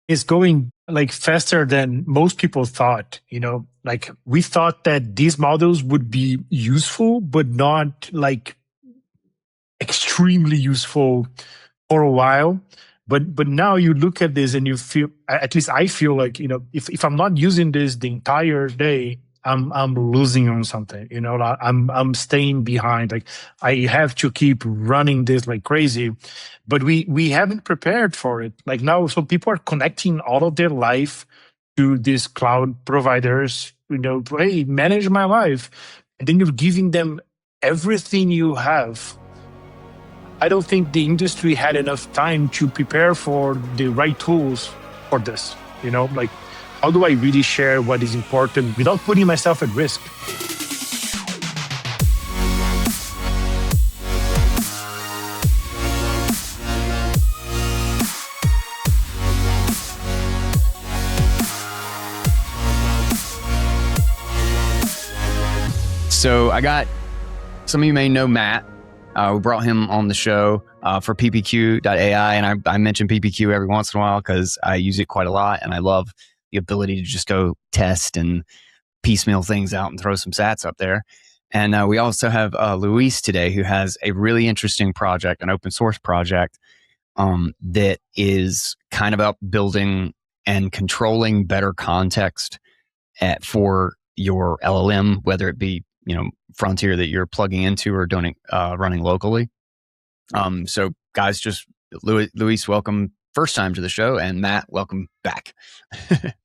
is going like faster than most people thought. Like we thought that these models would be useful, but not like extremely useful for a while. But now you look at this and you feel, at least I feel like, if I'm not using this the entire day, I'm losing on something. I'm staying behind. Like I have to keep running this like crazy, but we haven't prepared for it. Like now, so people are connecting all of their life to these cloud providers. Hey, manage my life, and then you're giving them everything you have. I don't think the industry had enough time to prepare for the right tools for this. Like, how do I really share what is important without putting myself at risk? So some of you may know Matt. We brought him on the show for ppq.ai, and I mention ppq every once in a while because I use it quite a lot, and I love the ability to just go test and piecemeal things out and throw some sats up there. And we also have Luís today, who has a really interesting project, an open source project that is kind of about building and controlling better context for your LLM, whether it be Frontier that you're plugging into or running locally. So guys, just Luís, welcome first time to the show, and Matt, welcome back. Thank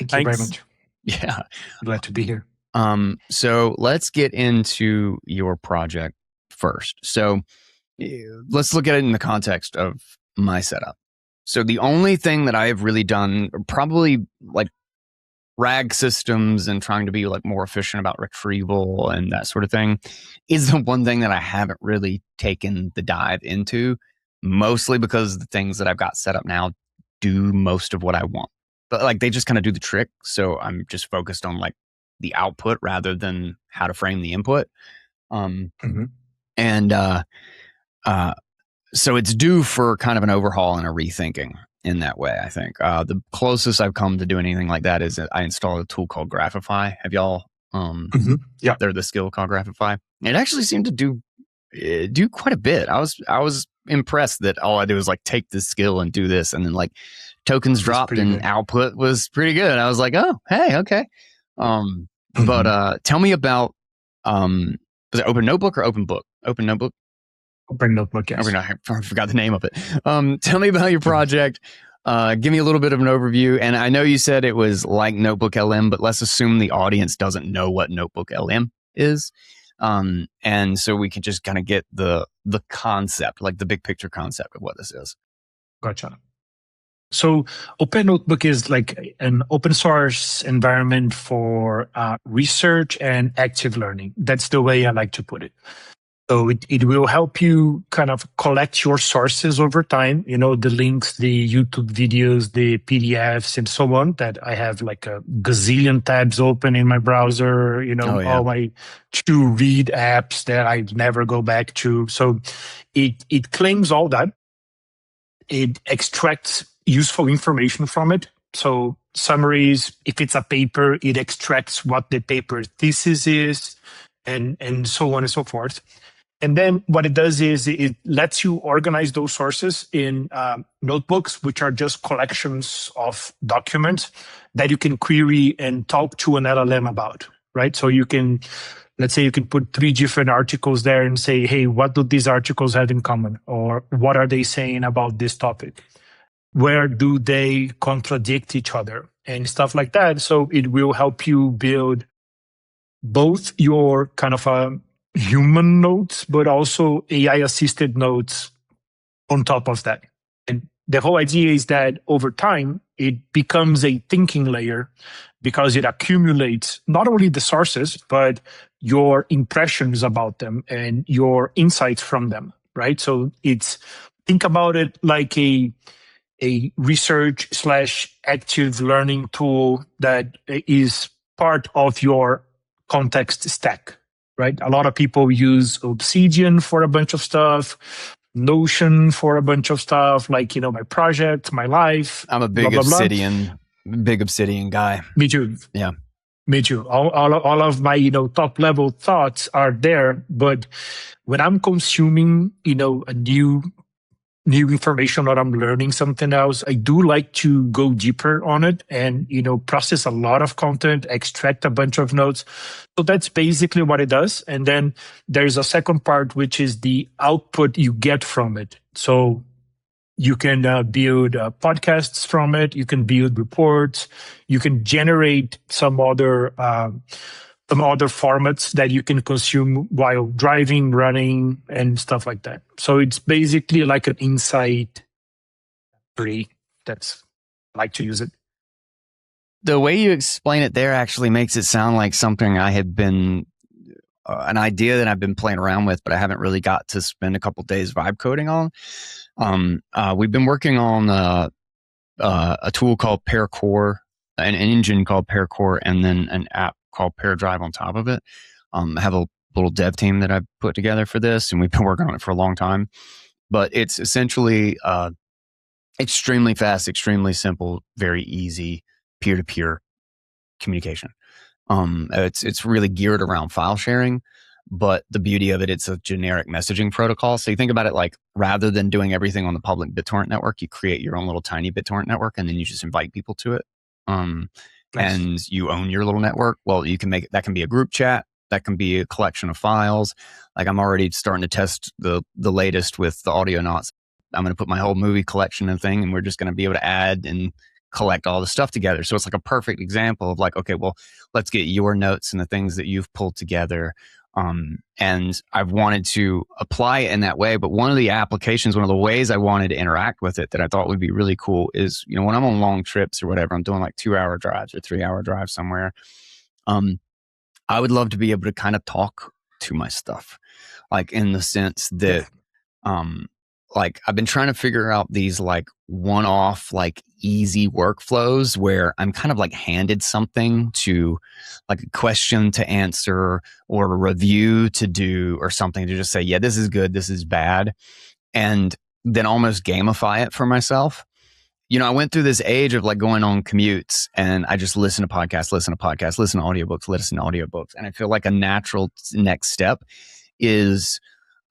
you very much. Yeah. Glad to be here. So let's get into your project first. So let's look at it in the context of my setup. So the only thing that I have really done, probably like RAG systems and trying to be like more efficient about retrieval and that sort of thing, is the one thing that I haven't really taken the dive into, mostly because the things that I've got set up now do most of what I want, but like they just kind of do the trick. So I'm just focused on like the output rather than how to frame the input. So it's due for kind of an overhaul and a rethinking in that way, I think. The closest I've come to doing anything like that is I installed a tool called Graphify. Have y'all? Yeah. They're the skill called Graphify. It actually seemed to do quite a bit. I was impressed that all I did was like take this skill and do this, and then like tokens dropped and output was pretty good. I was like, oh, hey, okay. But tell me about was it Open Notebook or Open Book? Open Notebook. Open Notebook, yes. I forgot the name of it. Tell me about your project. Give me a little bit of an overview. And I know you said it was like Notebook LM, but let's assume the audience doesn't know what Notebook LM is. And so we can just kind of get the concept, like the big picture concept of what this is. Gotcha. So Open Notebook is like an open source environment for research and active learning. That's the way I like to put it. So it will help you kind of collect your sources over time, the links, the YouTube videos, the PDFs, and so on, that I have like a gazillion tabs open in my browser, all my to read apps that I never go back to. So it claims all that. It extracts useful information from it. So summaries, if it's a paper, it extracts what the paper thesis is, and so on and so forth. And then what it does is it lets you organize those sources in notebooks, which are just collections of documents that you can query and talk to an LLM about, right? So you can, let's say you can put 3 different articles there and say, hey, what do these articles have in common? Or what are they saying about this topic? Where do they contradict each other? And stuff like that. So it will help you build both your kind of human notes, but also AI-assisted notes on top of that. And the whole idea is that over time, it becomes a thinking layer because it accumulates not only the sources, but your impressions about them and your insights from them, right? So think about it like a research/active learning tool that is part of your context stack. Right? A lot of people use Obsidian for a bunch of stuff. Notion for a bunch of stuff, like, my project, my life. I'm a big blah, blah, big Obsidian guy. Me too. Yeah. Me too. All of my, top level thoughts are there. But when I'm consuming, a new information or I'm learning something else, I do like to go deeper on it and, process a lot of content, extract a bunch of notes. So that's basically what it does. And then there's a second part, which is the output you get from it. So you can build podcasts from it. You can build reports. You can generate some other formats that you can consume while driving, running, and stuff like that. So it's basically like an insight tree. That's I like to use it. The way you explain it there actually makes it sound like something I had been an idea that I've been playing around with, but I haven't really got to spend a couple days vibe coding on. We've been working on a tool called PearCore, an engine called PearCore, and then an app called PearDrive on top of it. I have a little dev team that I've put together for this, and we've been working on it for a long time. But it's essentially extremely fast, extremely simple, very easy peer-to-peer communication. It's really geared around file sharing, but the beauty of it, it's a generic messaging protocol. So you think about it like, rather than doing everything on the public BitTorrent network, you create your own little tiny BitTorrent network, and then you just invite people to it. Nice. And you own your little network. Well, you can make it, that can be a group chat, that can be a collection of files. Like I'm already starting to test the latest with the Audionauts. I'm going to put my whole movie collection and thing, and we're just going to be able to add and collect all the stuff together. So it's like a perfect example of like, okay, well, let's get your notes and the things that you've pulled together. And I've wanted to apply it in that way. But one of the applications, one of the ways I wanted to interact with it that I thought would be really cool is, when I'm on long trips or whatever, I'm doing like 2-hour drives or 3-hour drives somewhere. I would love to be able to kind of talk to my stuff, like in the sense that, like I've been trying to figure out these like one-off, like easy workflows where I'm kind of like handed something to, like a question to answer or a review to do or something to just say, yeah, this is good, this is bad. And then almost gamify it for myself. I went through this age of like going on commutes and I just listen to podcasts, listen to audiobooks. And I feel like a natural next step is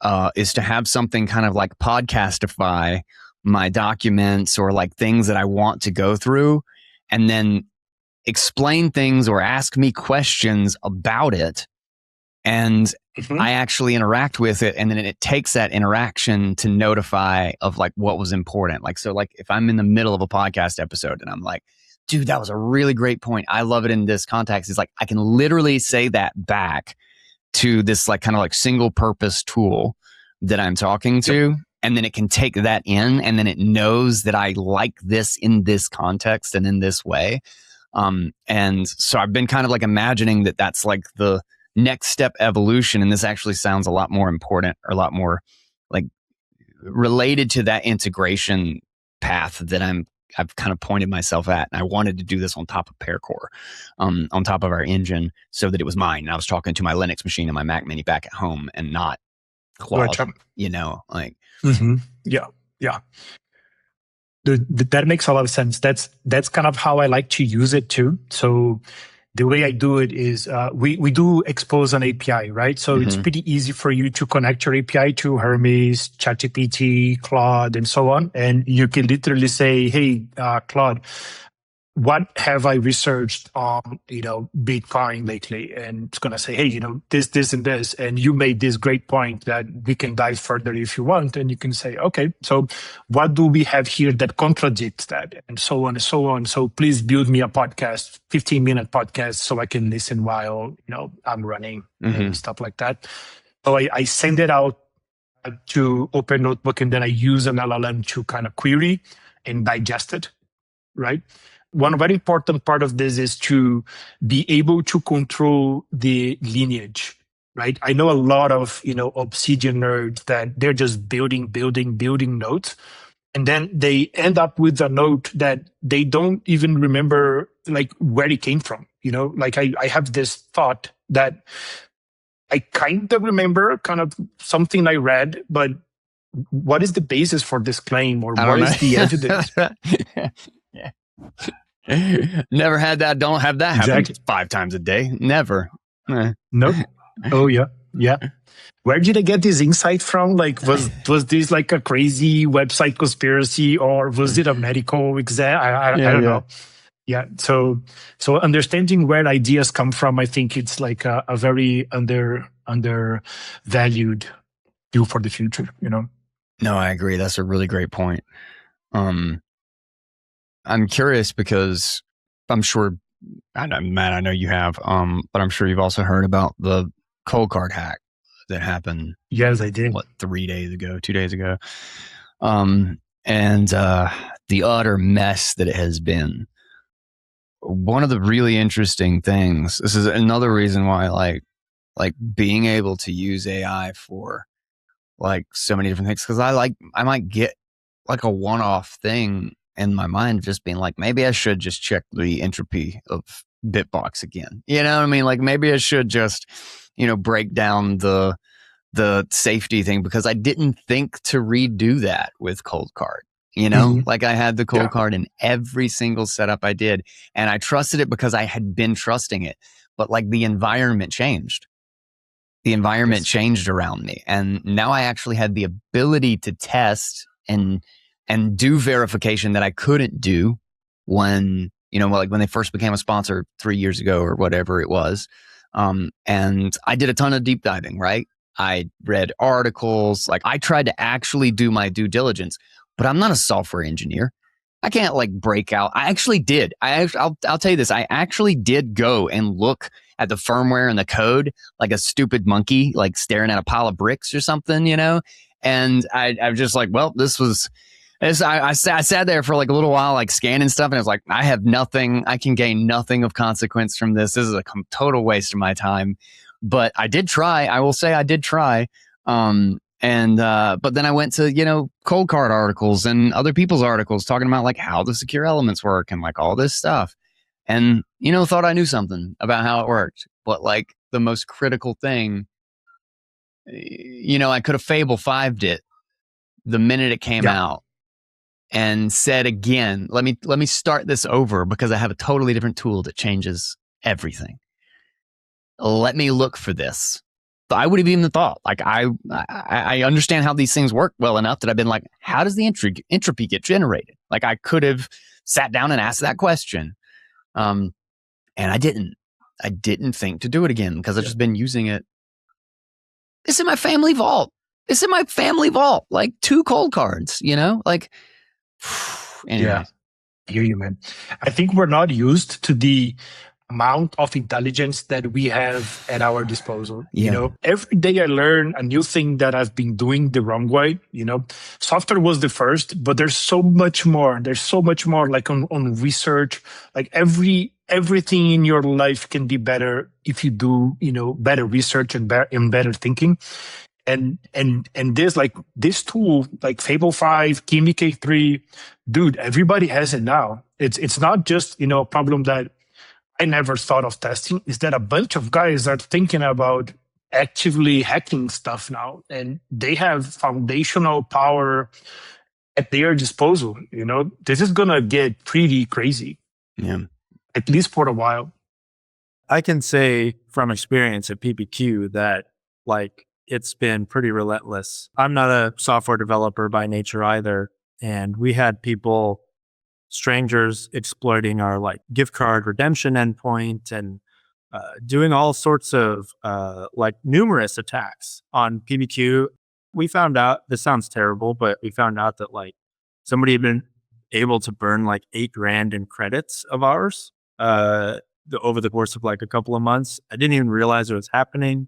to have something kind of like podcastify my documents or like things that I want to go through, and then explain things or ask me questions about it. And I actually interact with it. And then it takes that interaction to notify of like what was important. Like, so like if I'm in the middle of a podcast episode and I'm like, dude, that was a really great point, I love it in this context. It's like, I can literally say that back to this like kind of like single purpose tool that I'm talking to. And then it can take that in, and then it knows that I like this in this context and in this way. And so I've been kind of like imagining that that's like the next step evolution. And this actually sounds a lot more important, or a lot more like related to that integration path that I've kind of pointed myself at. And I wanted to do this on top of PearCore, on top of our engine, so that it was mine. And I was talking to my Linux machine and my Mac Mini back at home, and not Claude, like. Yeah. That makes a lot of sense. That's kind of how I like to use it too. So the way I do it is we do expose an API, right? So it's pretty easy for you to connect your API to Hermes, ChatGPT, Claude, and so on. And you can literally say, hey, Claude, what have I researched on, Bitcoin lately? And it's going to say, hey, this, and this. And you made this great point that we can dive further if you want. And you can say, okay, so what do we have here that contradicts that? And so on and so on. So please build me a podcast, 15-minute podcast, so I can listen while, I'm running and stuff like that. So I send it out to Open Notebook, and then I use an LLM to kind of query and digest it, right? One very important part of this is to be able to control the lineage, right? I know a lot of, Obsidian nerds that they're just building nodes. And then they end up with a node that they don't even remember like where it came from. Like I have this thought that I kind of remember kind of something I read, but what is the basis for this claim, or I what don't know. is the evidence? Never had that. Don't have that happen Exactly. 5 times a day. Never. No. Oh yeah. Yeah. Where did I get this insight from? Like, was this like a crazy website conspiracy, or was it a medical exam? I don't know. Yeah. So understanding where ideas come from, I think it's like a very undervalued view for the future, you know? No, I agree. That's a really great point. I'm curious because I'm sure, I know, Matt, I know you have, but I'm sure you've also heard about the Coldcard hack that happened. Yes, I did. 2 days ago. And the utter mess that it has been. One of the really interesting things, this is another reason why like being able to use AI for like so many different things, because I might get like a one-off thing in my mind, just being like, maybe I should just check the entropy of Bitbox again. You know what I mean? Like maybe I should just, break down the safety thing, because I didn't think to redo that with Coldcard. Like I had the Coldcard in every single setup I did, and I trusted it because I had been trusting it. But like the environment changed. The environment changed around me, and now I actually had the ability to test and do verification that I couldn't do when, like when they first became a sponsor 3 years ago or whatever it was. And I did a ton of deep diving, right? I read articles, like I tried to actually do my due diligence, but I'm not a software engineer. I can't like break out. I actually did. I'll tell you this. I actually did go and look at the firmware and the code like a stupid monkey, like staring at a pile of bricks or something, And I was just like, well, I sat there for like a little while, like scanning stuff, and I was like, I have nothing. I can gain nothing of consequence from this. This is a total waste of my time. But I did try. I will say I did try. But then I went to, Coldcard articles and other people's articles talking about like how the secure elements work and like all this stuff. And, thought I knew something about how it worked. But like the most critical thing, I could have Fable 5'd it the minute it came out and said again, let me start this over because I have a totally different tool that changes everything. Let me look for this. I would have even thought, like, I understand how these things work well enough that I've been like, how does the entropy get generated? Like, I could have sat down and asked that question. And I didn't think to do it again because I've just been using it. It's in my family vault. Like 2 Coldcards, like, anyway. Yeah. I hear you, man. I think we're not used to the amount of intelligence that we have at our disposal. Every day I learn a new thing that I've been doing the wrong way. Software was the first, but there's so much more. There's so much more like on research, like everything in your life can be better if you do, better research and better thinking. And this tool, like Fable 5, Kimi K3, dude, everybody has it now. It's not just, a problem that I never thought of testing, is that a bunch of guys are thinking about actively hacking stuff now, and they have foundational power at their disposal. This is going to get pretty crazy. Yeah. At least for a while. I can say from experience at PPQ that like it's been pretty relentless. I'm not a software developer by nature either. And we had strangers exploiting our like gift card redemption endpoint and doing all sorts of like numerous attacks on PPQ. We found out, this sounds terrible, but we found out that like somebody had been able to burn like $8,000 in credits of ours over the course of like a couple of months. I didn't even realize it was happening.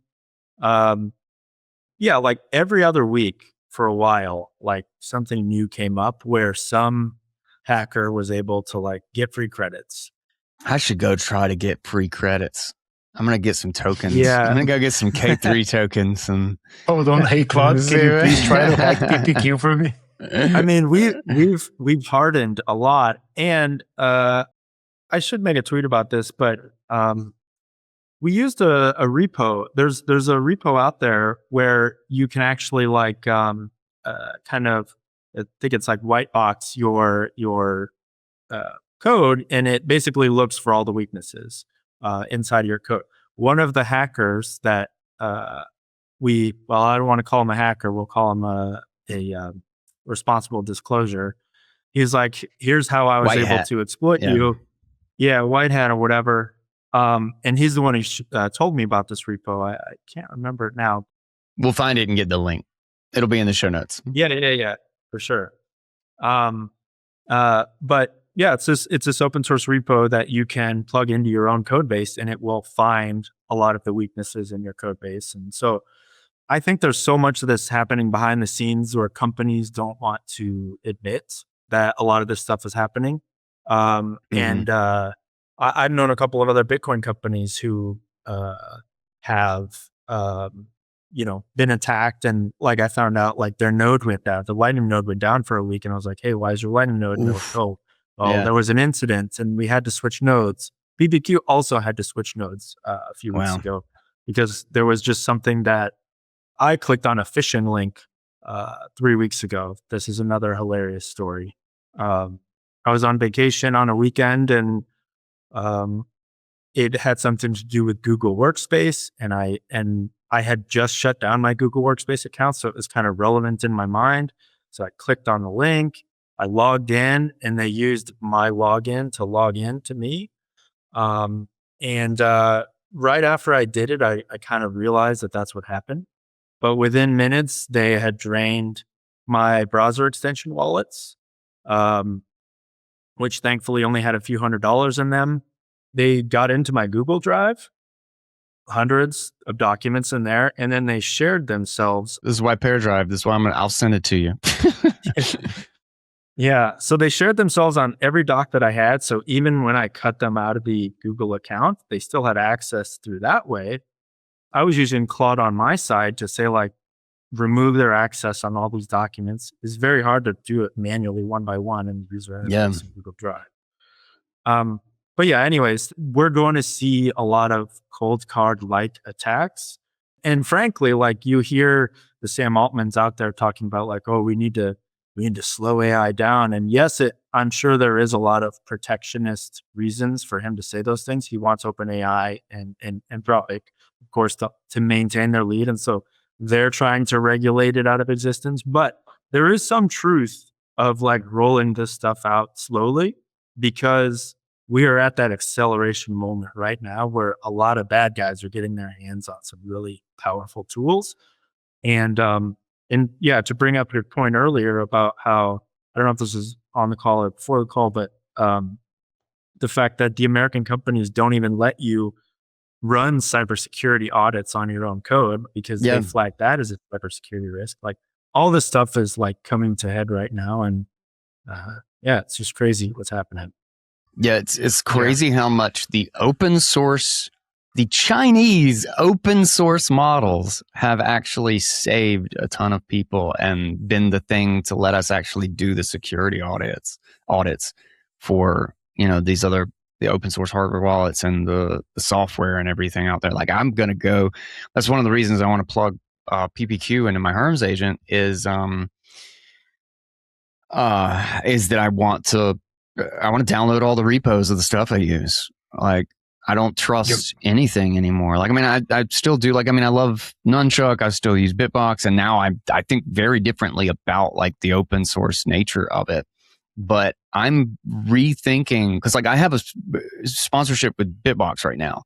Like every other week for a while, like something new came up where some hacker was able to like get free credits. I should go try to get free credits. I'm going to get some tokens. Yeah. I'm going to go get some K3 tokens. And hold on. Hey, Claude, can you please try to hack PPQ for me? I mean, we've hardened a lot, and I should make a tweet about this, but we used a repo. There's a repo out there where you can actually like kind of, I think it's like white box your code, and it basically looks for all the weaknesses inside of your code. One of the hackers that I don't want to call him a hacker, we'll call him a responsible disclosure. He's like, here's how I was able to exploit you. Yeah, white hat or whatever. And he's the one who told me about this repo. I can't remember it now. We'll find it and get the link. It'll be in the show notes. Yeah, for sure. But yeah, it's this open source repo that you can plug into your own code base, and it will find a lot of the weaknesses in your code base. And so I think there's so much of this happening behind the scenes where companies don't want to admit that a lot of this stuff is happening. And I've known a couple of other Bitcoin companies who have been attacked, and like I found out like their node went down, the Lightning node went down for a week, and I was like, hey, why is your Lightning node? There was an incident and we had to switch nodes. PPQ also had to switch nodes a few weeks ago because there was just something that I clicked on a phishing link 3 weeks ago. This is another hilarious story. I was on vacation on a weekend, and it had something to do with Google Workspace, and I had just shut down my Google Workspace account, so it was kind of relevant in my mind. So I clicked on the link, I logged in, and they used my login to log in to me. And right after I did it, I kind of realized that that's what happened. But within minutes, they had drained my browser extension wallets, which thankfully only had a few $100s in them. They got into my Google Drive, hundreds of documents in there, and then they shared themselves. This is why PearDrive. This is why I'll send it to you. Yeah. So they shared themselves on every doc that I had. So even when I cut them out of the Google account, they still had access through that way. I was using Claude on my side to say, like, remove their access on all these documents. It's very hard to do it manually one by one in the user interface in Google Drive. But yeah, anyways, we're going to see a lot of Coldcard-like attacks. And frankly, like, you hear the Sam Altmans out there talking about like, oh, we need to slow AI down. And yes, I'm sure there is a lot of protectionist reasons for him to say those things. He wants OpenAI and Anthropic, of course, to maintain their lead. And so they're trying to regulate it out of existence. But there is some truth of like rolling this stuff out slowly, because we are at that acceleration moment right now where a lot of bad guys are getting their hands on some really powerful tools. And yeah, to bring up your point earlier about how, I don't know if this is on the call or before the call, but the fact that the American companies don't even let you run cybersecurity audits on your own code because they flag that as a cybersecurity risk. Like, all this stuff is like coming to head right now. And yeah, it's just crazy what's happening. Yeah, it's crazy how much the Chinese open source models have actually saved a ton of people and been the thing to let us actually do the security audits for, the open source hardware wallets and the software and everything out there. Like, I'm going to go, that's one of the reasons I want to plug PPQ into my Herms agent is that I want to download all the repos of the stuff I use. Like, I don't trust anything anymore. Like, I mean, I still do. Like, I mean, I love Nunchuck. I still use Bitbox, and now I think very differently about like the open source nature of it. But I'm rethinking, because like I have a sponsorship with Bitbox right now,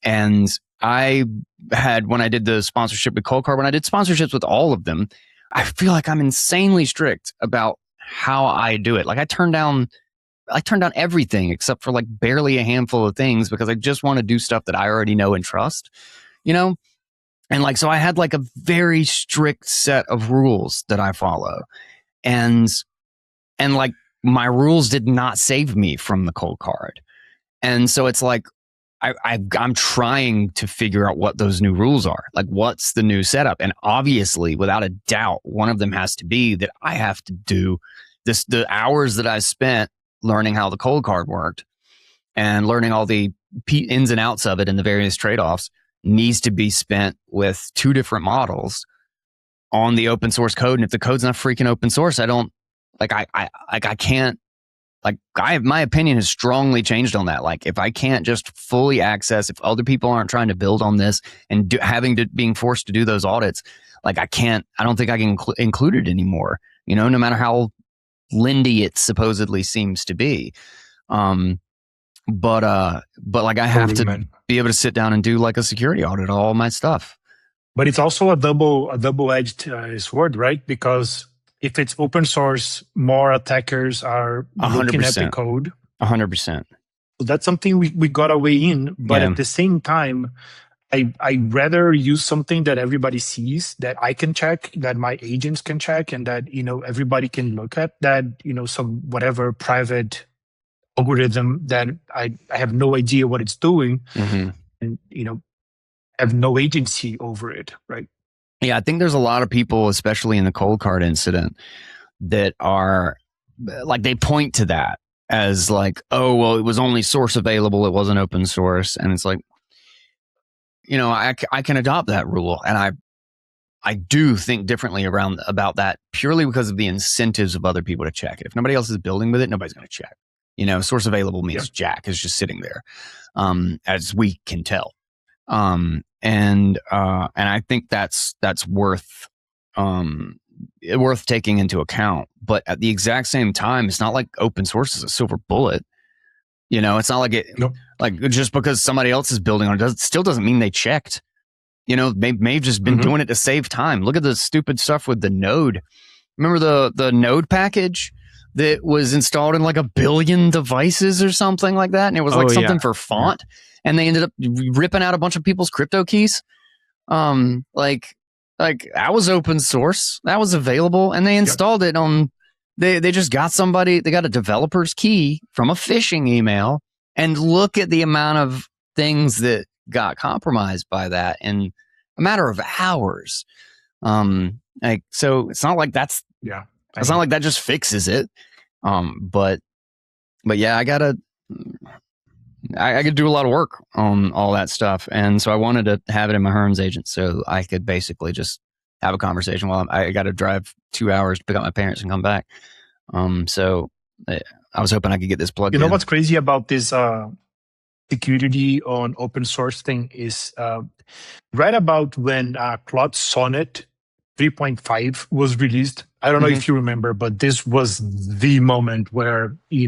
and I had, when I did the sponsorship with Coldcard, when I did sponsorships with all of them, I feel like I'm insanely strict about how I do it. Like, I turn down everything except for like barely a handful of things because I just want to do stuff that I already know and trust, And like, so I had like a very strict set of rules that I follow. And like, my rules did not save me from the Coldcard. And so it's like, I'm trying to figure out what those new rules are. Like, what's the new setup? And obviously, without a doubt, one of them has to be that I have to do this, the hours that I spent learning how the Coldcard worked and learning all the ins and outs of it and the various trade-offs needs to be spent with two different models on the open source code. And if the code's not freaking open source, I don't I can't. Like my opinion has strongly changed on that. Like if I can't just fully access, if other people aren't trying to build on this and being forced to do those audits, like I don't think I can include it anymore, no matter how lindy it supposedly seems to be. But like I have to be able to sit down and do like a security audit of all my stuff. But it's also a double-edged sword, right? Because if it's open source, more attackers are 100%. Looking at the code. 100%. So that's something we got to weigh in. But at the same time, I rather use something that everybody sees, that I can check, that my agents can check, and that everybody can look at. That some whatever private algorithm that I have no idea what it's doing, and have no agency over it, right? Yeah, I think there's a lot of people, especially in the Coldcard incident, that are like, they point to that as like, oh, well, it was only source available, it wasn't open source. And it's like, I can adopt that rule. And I do think differently about that purely because of the incentives of other people to check it. If nobody else is building with it, nobody's going to check. Source available means Jack is just sitting there, as we can tell. And I think that's worth taking into account. But at the exact same time, it's not like open source is a silver bullet. It's not like like just because somebody else is building on it still doesn't mean they checked. They may have just been doing it to save time. Look at the stupid stuff with the Node. Remember the Node package that was installed in like 1 billion devices or something like that, and it was like something for font. And they ended up ripping out a bunch of people's crypto keys. Like that was open source. That was available. And they installed it on, they just got they got a developer's key from a phishing email. And look at the amount of things that got compromised by that in a matter of hours. So it's not like it's not like that just fixes it. But yeah, I could do a lot of work on all that stuff. And so I wanted to have it in my Herms agent so I could basically just have a conversation while I got to drive 2 hours to pick up my parents and come back. So I was hoping I could get this plugged in. You know what's crazy about this security on open source thing is right about when Claude Sonnet 3.5 was released. I don't know if you remember, but this was the moment where, we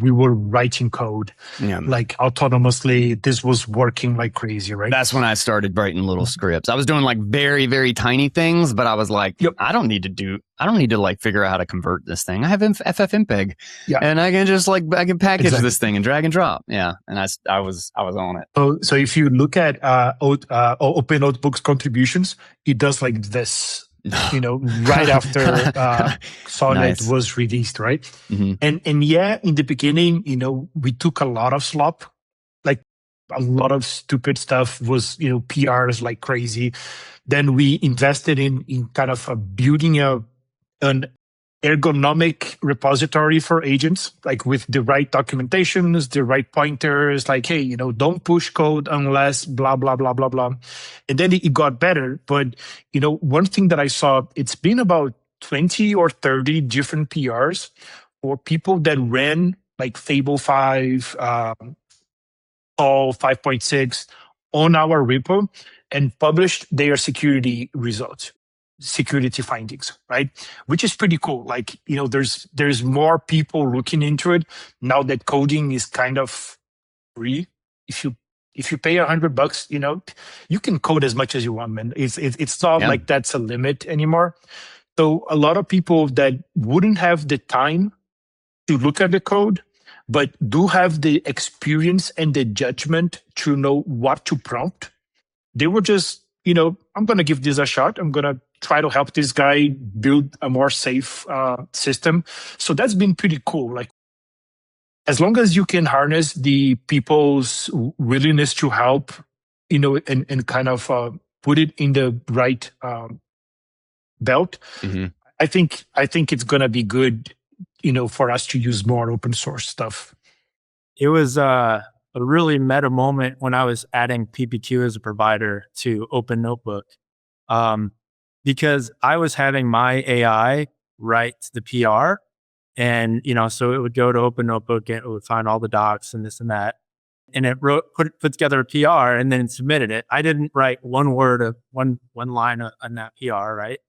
were writing code like autonomously. This was working like crazy, right? That's when I started writing little scripts. I was doing like very, very tiny things, but I was like, I don't need to like figure out how to convert this thing. I have FFmpeg and I can just I can package this thing and drag and drop. Yeah. And I was on it. So if you look at Open Notebook's contributions, it does like this. Right after Sonnet was released, right? And in the beginning, we took a lot of slop, like a lot of stupid stuff was, PRs like crazy. Then we invested in kind of building an ergonomic repository for agents, like with the right documentations, the right pointers, like, hey, don't push code unless blah, blah, blah, blah, blah. And then it got better. But, one thing that I saw, it's been about 20 or 30 different PRs for people that ran like Fable 5, All 5.6 on our repo and published their security results. Security findings, right? Which is pretty cool. Like, there's more people looking into it now that coding is kind of free. If you pay $100, you can code as much as you want, man. It's not like that's a limit anymore. So a lot of people that wouldn't have the time to look at the code, but do have the experience and the judgment to know what to prompt, they were just, I'm going to give this a shot. I'm going to try to help this guy build a more safe system. So that's been pretty cool. Like, as long as you can harness the people's willingness to help, and kind of put it in the right belt, I think it's going to be good, for us to use more open source stuff. It was a really meta moment when I was adding PPQ as a provider to Open Notebook. because I was having my AI write the PR, and so it would go to Open Notebook and it would find all the docs and this and that, and it put together a PR and then submitted it. I didn't write one word of one line on that PR, right?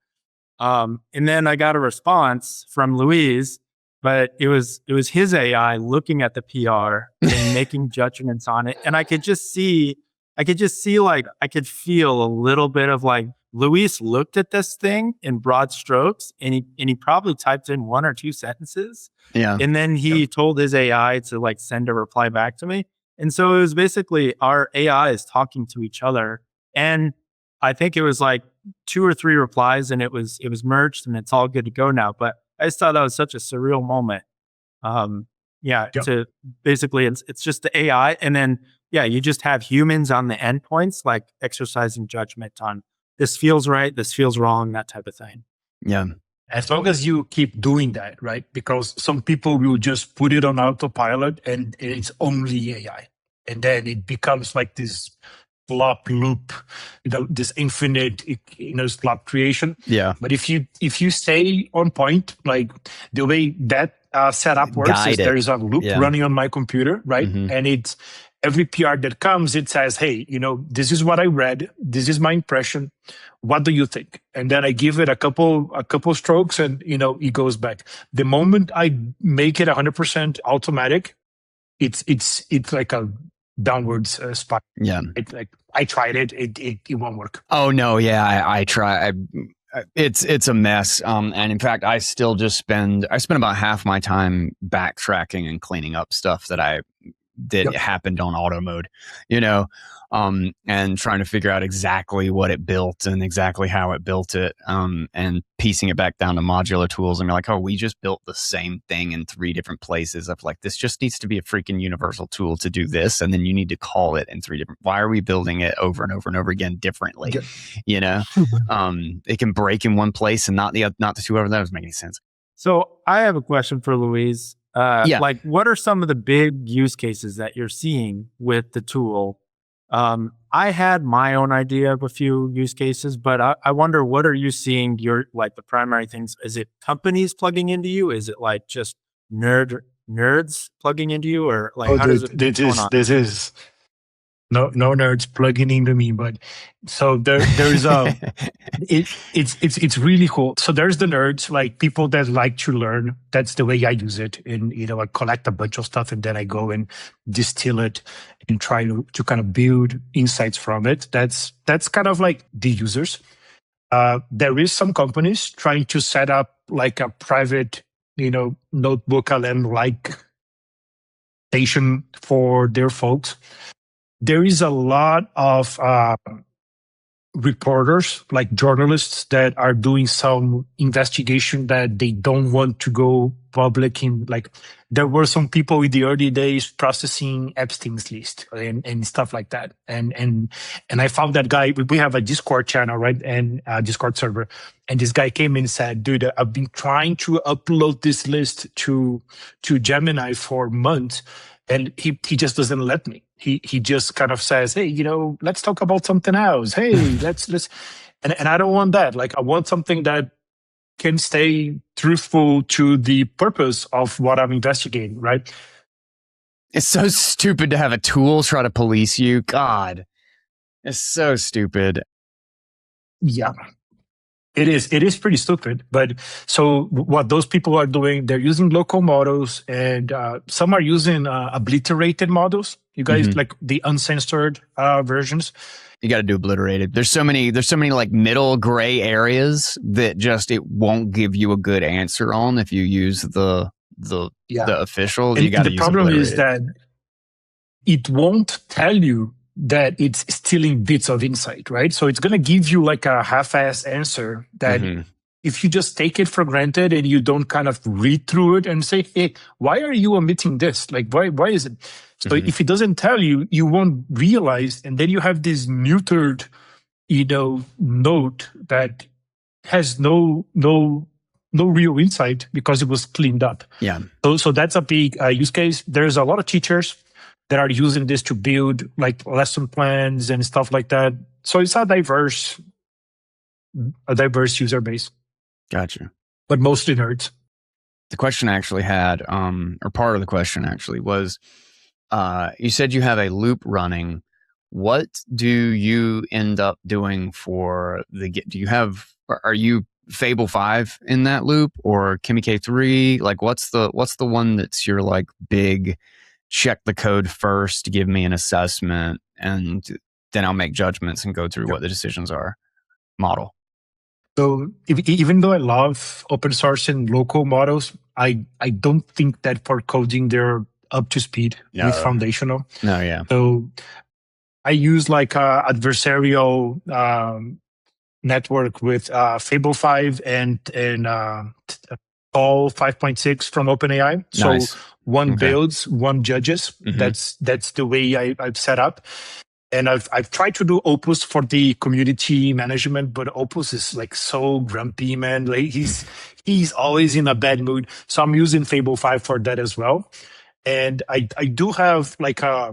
And then I got a response from Luís, but it was his AI looking at the PR and making judgments on it. And I could feel a little bit of like, Luís looked at this thing in broad strokes, and he probably typed in one or two sentences. Yeah. And then he told his AI to like send a reply back to me. And so it was basically our AI is talking to each other. And I think it was like 2 or 3 replies, and it was merged, and it's all good to go now. But I just thought that was such a surreal moment. To basically it's just the AI, and then you just have humans on the endpoints, like exercising judgment on this feels right, this feels wrong, that type of thing. Yeah. As long as you keep doing that, right? Because some people will just put it on autopilot and it's only AI. And then it becomes like this flop loop, this infinite, flop creation. Yeah. But if you stay on point, like the way that setup works is there's a loop running on my computer, right? Mm-hmm. And it's every PR that comes, it says, hey, this is what I read. This is my impression. What do you think? And then I give it a couple strokes, and, it goes back. The moment I make it 100% automatic, it's like a downwards spiral. Yeah. It's like, I tried it. It won't work. Oh no. Yeah. I try. It's a mess. And in fact, I spend about half my time backtracking and cleaning up stuff that happened on auto mode, and trying to figure out exactly what it built and exactly how it built it, and piecing it back down to modular tools. And you're like, oh, we just built the same thing in 3 different places. Of like, this just needs to be a freaking universal tool to do this, and then you need to call it in 3 different. Why are we building it over and over and over again differently? It can break in one place and not the 2 over there. That doesn't make any sense. So I have a question for Luís. Like, what are some of the big use cases that you're seeing with the tool? I had my own idea of a few use cases, but I wonder, what are you seeing the primary things? Is it companies plugging into you? Is it like just nerds plugging into you, or like how does it this is no nerds plugging into me, but so there's it's really cool. So there's the nerds, like people that like to learn. That's the way I use it. And I collect a bunch of stuff, and then I go and distill it and try to kind of build insights from it. That's kind of like the users. There is some companies trying to set up like a private, notebook LM like station for their folks. There is a lot of reporters, like journalists, that are doing some investigation that they don't want to go public. There were some people in the early days processing Epstein's list and stuff like that. And I found that guy. We have a Discord channel, right, and a Discord server. And this guy came in and said, "Dude, I've been trying to upload this list to Gemini for months, and he just doesn't let me. He just kind of says, hey, let's talk about something else. Hey, let's and I don't want that. Like, I want something that can stay truthful to the purpose of what I'm investigating, right? It's so stupid to have a tool try to police you. God, it's so stupid. Yeah. It is pretty stupid. But so what those people are doing, they're using local models, and some are using obliterated models. You guys like the uncensored versions. You got to do obliterated. There's so many like middle gray areas that just it won't give you a good answer on if you use the official. You got to use. The problem is that it won't tell you that it's stealing bits of insight, right? So it's going to give you like a half-ass answer that if you just take it for granted and you don't kind of read through it and say, hey, why are you omitting this? Like, why is it? So if it doesn't tell you, you won't realize. And then you have this neutered, note that has no real insight because it was cleaned up. Yeah. So that's a big use case. There's a lot of teachers that are using this to build like lesson plans and stuff like that. So it's a diverse a diverse user base, Gotcha. but mostly nerds. The question I actually had, or part of the question actually was, you said you have a loop running. What do you end up doing for are you Fable 5 in that loop or Kimi K3? Like what's the one that's your like big check the code first, give me an assessment, and then I'll make judgments and go through what the decisions are model? So even though I love open source and local models, I don't think that for coding they're up to speed with foundational. No, yeah. So I use like a adversarial network with Fable 5 and Call 5.6 from OpenAI. Nice. So one builds, one judges. That's the way I've set up. And I've tried to do Opus for the community management, but Opus is like so grumpy, man. Like he's always in a bad mood. So I'm using Fable 5 for that as well. And I do have like a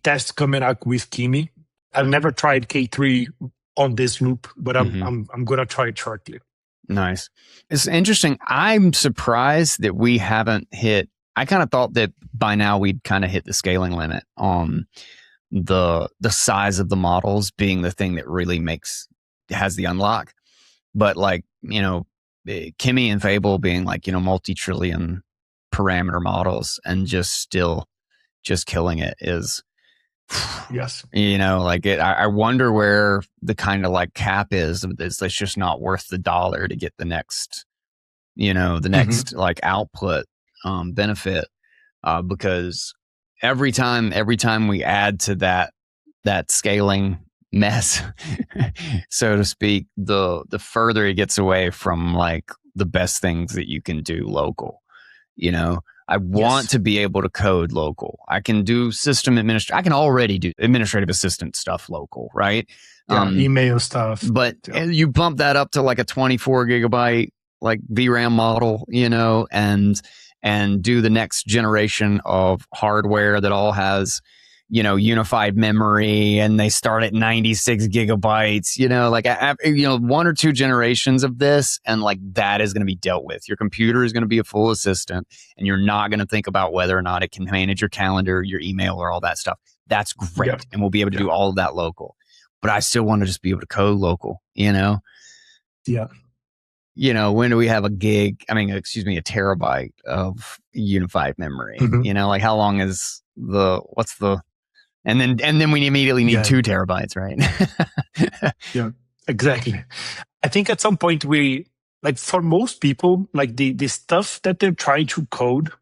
test coming up with Kimi. I've never tried K3 on this loop, but I'm gonna try it shortly. Nice. It's interesting. I'm surprised that we haven't hit. I kind of thought that by now we'd kind of hit the scaling limit on the size of the models being the thing that really has the unlock. But like, Kimi and Fable being like, multi-trillion parameter models and just killing it is, yes. I wonder where the kind of like cap is. It's just not worth the dollar to get the next, like output benefit, because every time we add to that scaling mess, so to speak, the further it gets away from like the best things that you can do local. I want to be able to code local. I can do I can already do administrative assistant stuff local, right? Yeah, email stuff. But you bump that up to like a 24 gigabyte like VRAM model, and do the next generation of hardware that all has, unified memory, and they start at 96 gigabytes, one or two generations of this, and like that is going to be dealt with. Your computer is going to be a full assistant, and you're not going to think about whether or not it can manage your calendar, your email, or all that stuff. That's great. And we'll be able to do all of that local. But I still want to just be able to code local, Yeah. When do we have a terabyte of unified memory? Like how long is and then we immediately need 2 terabytes, right? Yeah, exactly. I think at some point for most people, like the stuff that they're trying to code,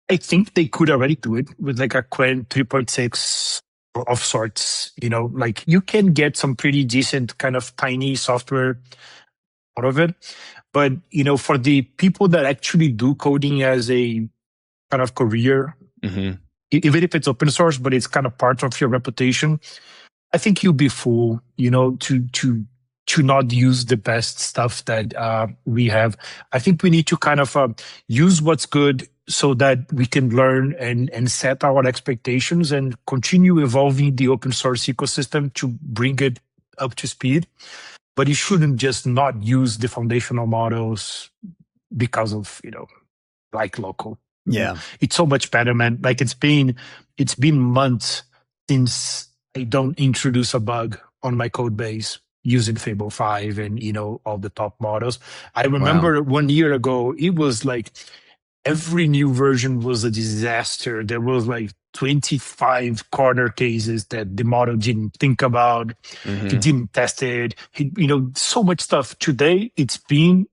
I think they could already do it with like a Quen 3.6 of sorts. Like you can get some pretty decent kind of tiny software out of it. But, for the people that actually do coding as a kind of career, even if it's open source, but it's kind of part of your reputation, I think you'll be fool, to not use the best stuff that we have. I think we need to kind of use what's good so that we can learn and set our expectations and continue evolving the open source ecosystem to bring it up to speed. But you shouldn't just not use the foundational models because of, like local. Yeah. It's so much better, man. Like it's been months since I don't introduce a bug on my code base using Fable 5 and, all the top models. I remember 1 year ago, it was like every new version was a disaster. There was like 25 corner cases that the model didn't think about. He didn't test it. So much stuff. Today, it's been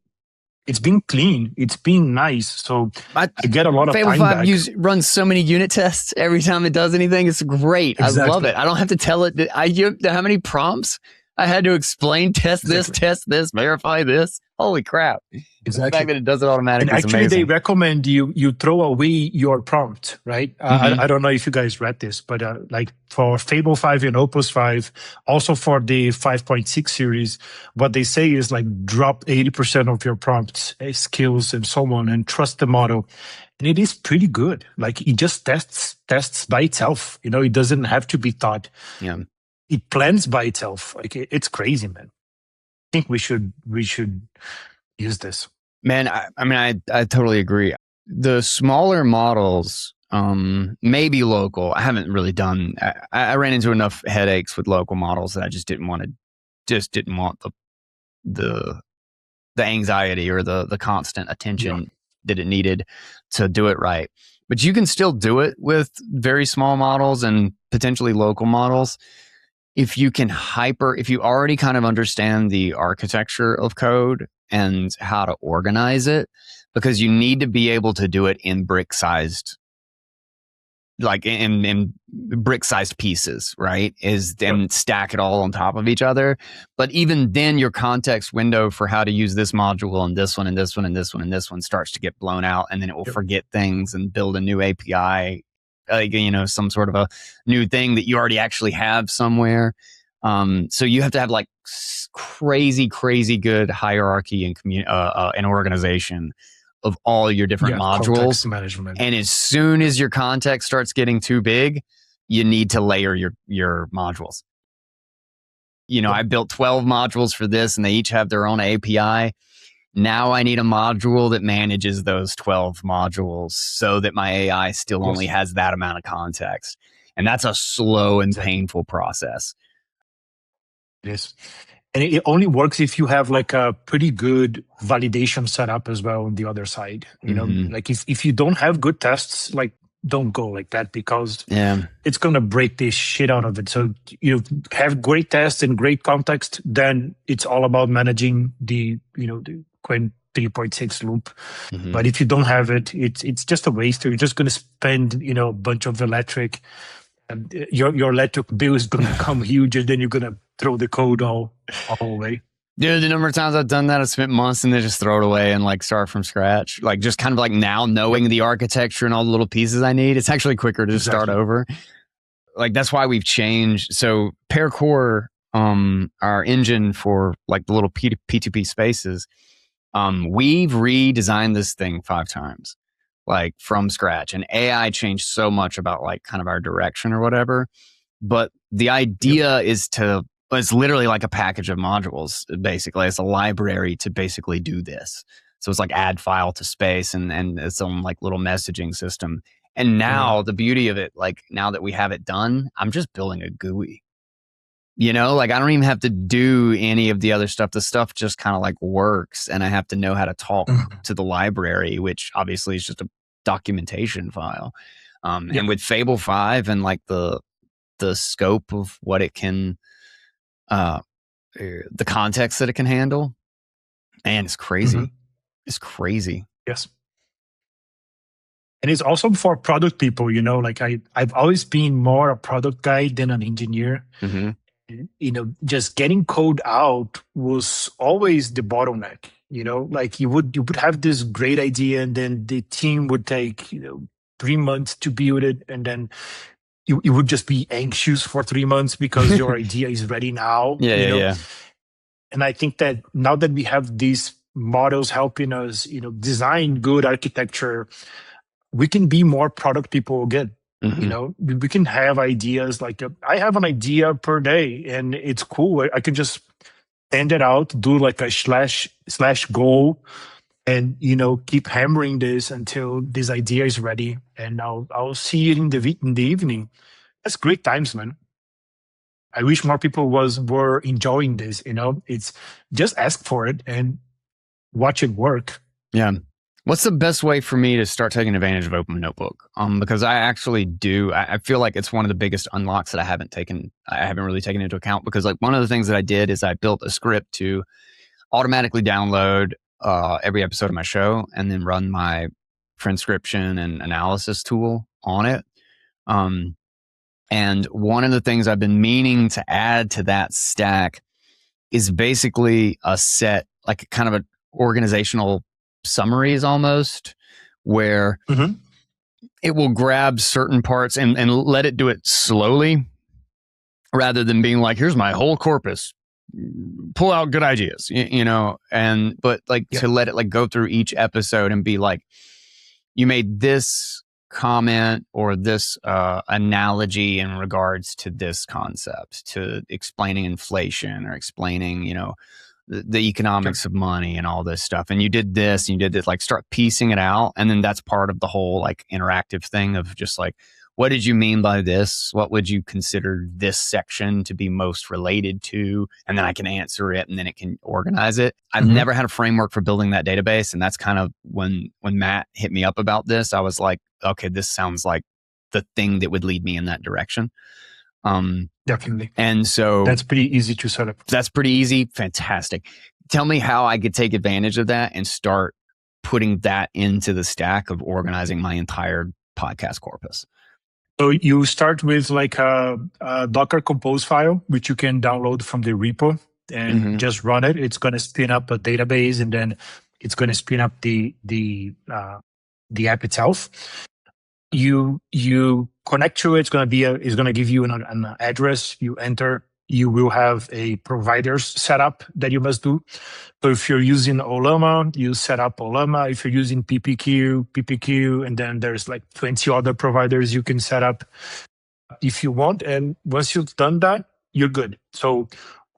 clean. It's been nice. So I get a lot of Fable time 5 back. runs so many unit tests every time it does anything. It's great. Exactly. I love it. I don't have to tell it. How many prompts I had to explain, test this, verify this. Holy crap. Exactly. The fact that it does it automatically And is actually, amazing. they recommend you throw away your prompt, right? I don't know if you guys read this, but like for Fable 5 and Opus 5, also for the 5.6 series, what they say is like drop 80% of your prompts, skills, and so on, and trust the model. And it is pretty good. Like it just tests by itself. It doesn't have to be taught. Yeah. It plans by itself. Like it's crazy, man. think we should use this. Man, I totally agree. The smaller models, maybe local. I haven't really done. I ran into enough headaches with local models that I just didn't want the anxiety or the constant attention that it needed to do it right. But you can still do it with very small models and potentially local models. If you already kind of understand the architecture of code and how to organize it, because you need to be able to do it in brick-sized, like in brick-sized pieces, right? And stack it all on top of each other. But even then, your context window for how to use this module and this one and this one and this one and this one starts to get blown out, and then it will forget things and build a new API, some sort of a new thing that you already actually have somewhere. So you have to have like crazy good hierarchy and organization of all your different modules. Management. And as soon as your context starts getting too big, you need to layer your modules. I built 12 modules for this and they each have their own API. Now I need a module that manages those 12 modules so that my AI still only has that amount of context. And that's a slow and painful process. It is. And it only works if you have like a pretty good validation setup as well on the other side. Like if you don't have good tests, like don't go like that, because it's going to break the shit out of it. So you have great tests and great context, then it's all about managing the Qwen 3.6 loop. But if you don't have it, it's just a waste. You're just going to spend, a bunch of electric, and your electric bill is going to come huge, and then you're going to throw the code all away. Dude, the number of times I've done that, I've spent months and then just throw it away and like start from scratch. Like just kind of like now knowing the architecture and all the little pieces I need, it's actually quicker to just start over. Like that's why we've changed. So PearCore, our engine for like the little P2P spaces, we've redesigned this thing 5 times, like from scratch. And AI changed so much about like kind of our direction or whatever. But the idea is it's literally like a package of modules, basically. It's a library to basically do this. So it's like add file to space and its own like little messaging system. And now the beauty of it, like now that we have it done, I'm just building a GUI. Like I don't even have to do any of the other stuff. The stuff just kind of like works, and I have to know how to talk to the library, which obviously is just a documentation file. And with Fable 5 and like the scope of what it can, the context that it can handle, and it's crazy. It's crazy. Yes. And it's also for product people, like I've always been more a product guy than an engineer. Just getting code out was always the bottleneck. Like you would have this great idea, and then the team would take 3 months to build it, and then you would just be anxious for 3 months because your idea is ready now. Yeah. And I think that now that we have these models helping us, design good architecture, we can be more product people again. We can have ideas like I have an idea per day, and it's cool. I can just send it out, do like a slash goal, and keep hammering this until this idea is ready, and I'll see it in the evening. That's great times, man. I wish more people were enjoying this. It's just ask for it and watch it work. Yeah. What's the best way for me to start taking advantage of Open Notebook? Because I actually do. I feel like it's one of the biggest unlocks that I haven't really taken into account. Because like one of the things that I did is I built a script to automatically download every episode of my show and then run my transcription and analysis tool on it. And one of the things I've been meaning to add to that stack is basically a set, like kind of an organizational summaries almost, where it will grab certain parts and let it do it slowly rather than being like, here's my whole corpus, pull out good ideas, but to let it like go through each episode and be like, you made this comment or this analogy in regards to this concept, to explaining inflation or explaining, the economics of money and all this stuff. And you did this and you did this, like start piecing it out. And then that's part of the whole like interactive thing of just like, what did you mean by this? What would you consider this section to be most related to? And then I can answer it and then it can organize it. I've never had a framework for building that database. And that's kind of when Matt hit me up about this, I was like, okay, this sounds like the thing that would lead me in that direction. Definitely. And so that's pretty easy to set up. That's pretty easy. Fantastic. Tell me how I could take advantage of that and start putting that into the stack of organizing my entire podcast corpus. So you start with like a Docker Compose file, which you can download from the repo and just run it. It's going to spin up a database, and then it's going to spin up the app itself. You connect to it. It's going to give you an address. You enter. You will have a provider's setup that you must do. So if you're using Olama, you set up Olama. If you're using PPQ, and then there's like 20 other providers you can set up if you want. And once you've done that, you're good. So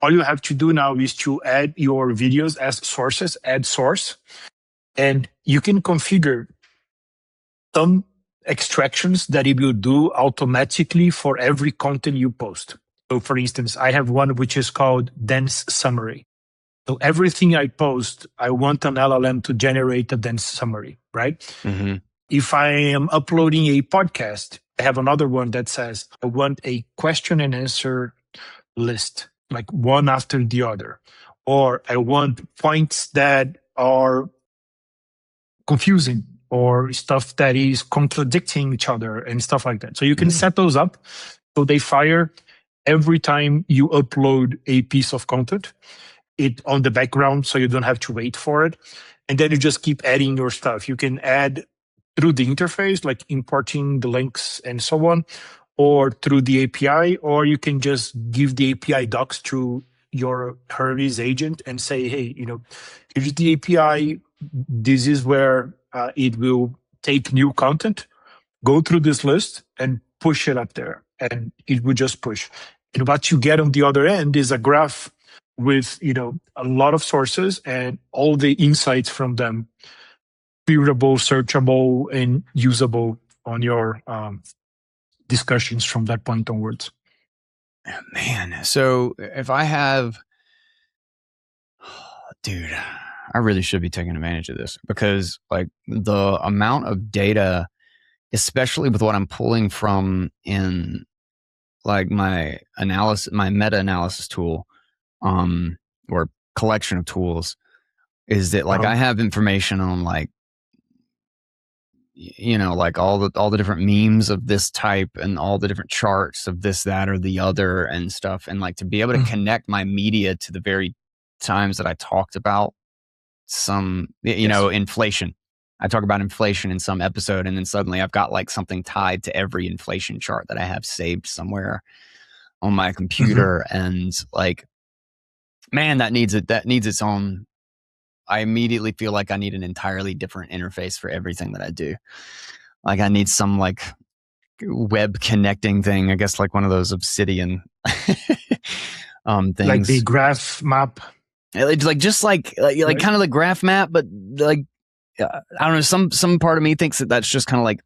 all you have to do now is to add your videos as sources, add source, and you can configure some extractions that it will do automatically for every content you post. So for instance, I have one which is called dense summary. So everything I post, I want an LLM to generate a dense summary, right? If I am uploading a podcast, I have another one that says, I want a question and answer list, like one after the other. Or I want points that are confusing or stuff that is contradicting each other and stuff like that. So you can set those up so they fire every time you upload a piece of content, it on the background, so you don't have to wait for it. And then you just keep adding your stuff. You can add through the interface, like importing the links and so on, or through the API, or you can just give the API docs to your Hermes agent and say, hey, here's the API. This is where it will take new content, go through this list and push it up there. And it would just push. And what you get on the other end is a graph with, a lot of sources and all the insights from them, queryable, searchable, and usable on your discussions from that point onwards. Man, so if I have, dude, I really should be taking advantage of this because like the amount of data, especially with what I'm pulling from in like my meta-analysis tool, or collection of tools, is that like I have information on like, like all the different memes of this type and all the different charts of this, that, or the other and stuff. And like to be able to connect my media to the very times that I talked about some, inflation. I talk about inflation in some episode, and then suddenly I've got like something tied to every inflation chart that I have saved somewhere on my computer. And like, man, that needs its own. I immediately feel like I need an entirely different interface for everything that I do. Like I need some like web connecting thing, I guess, like one of those Obsidian things. Like the graph map. Like kind of the graph map, but like, I don't know, some part of me thinks that that's just kind of like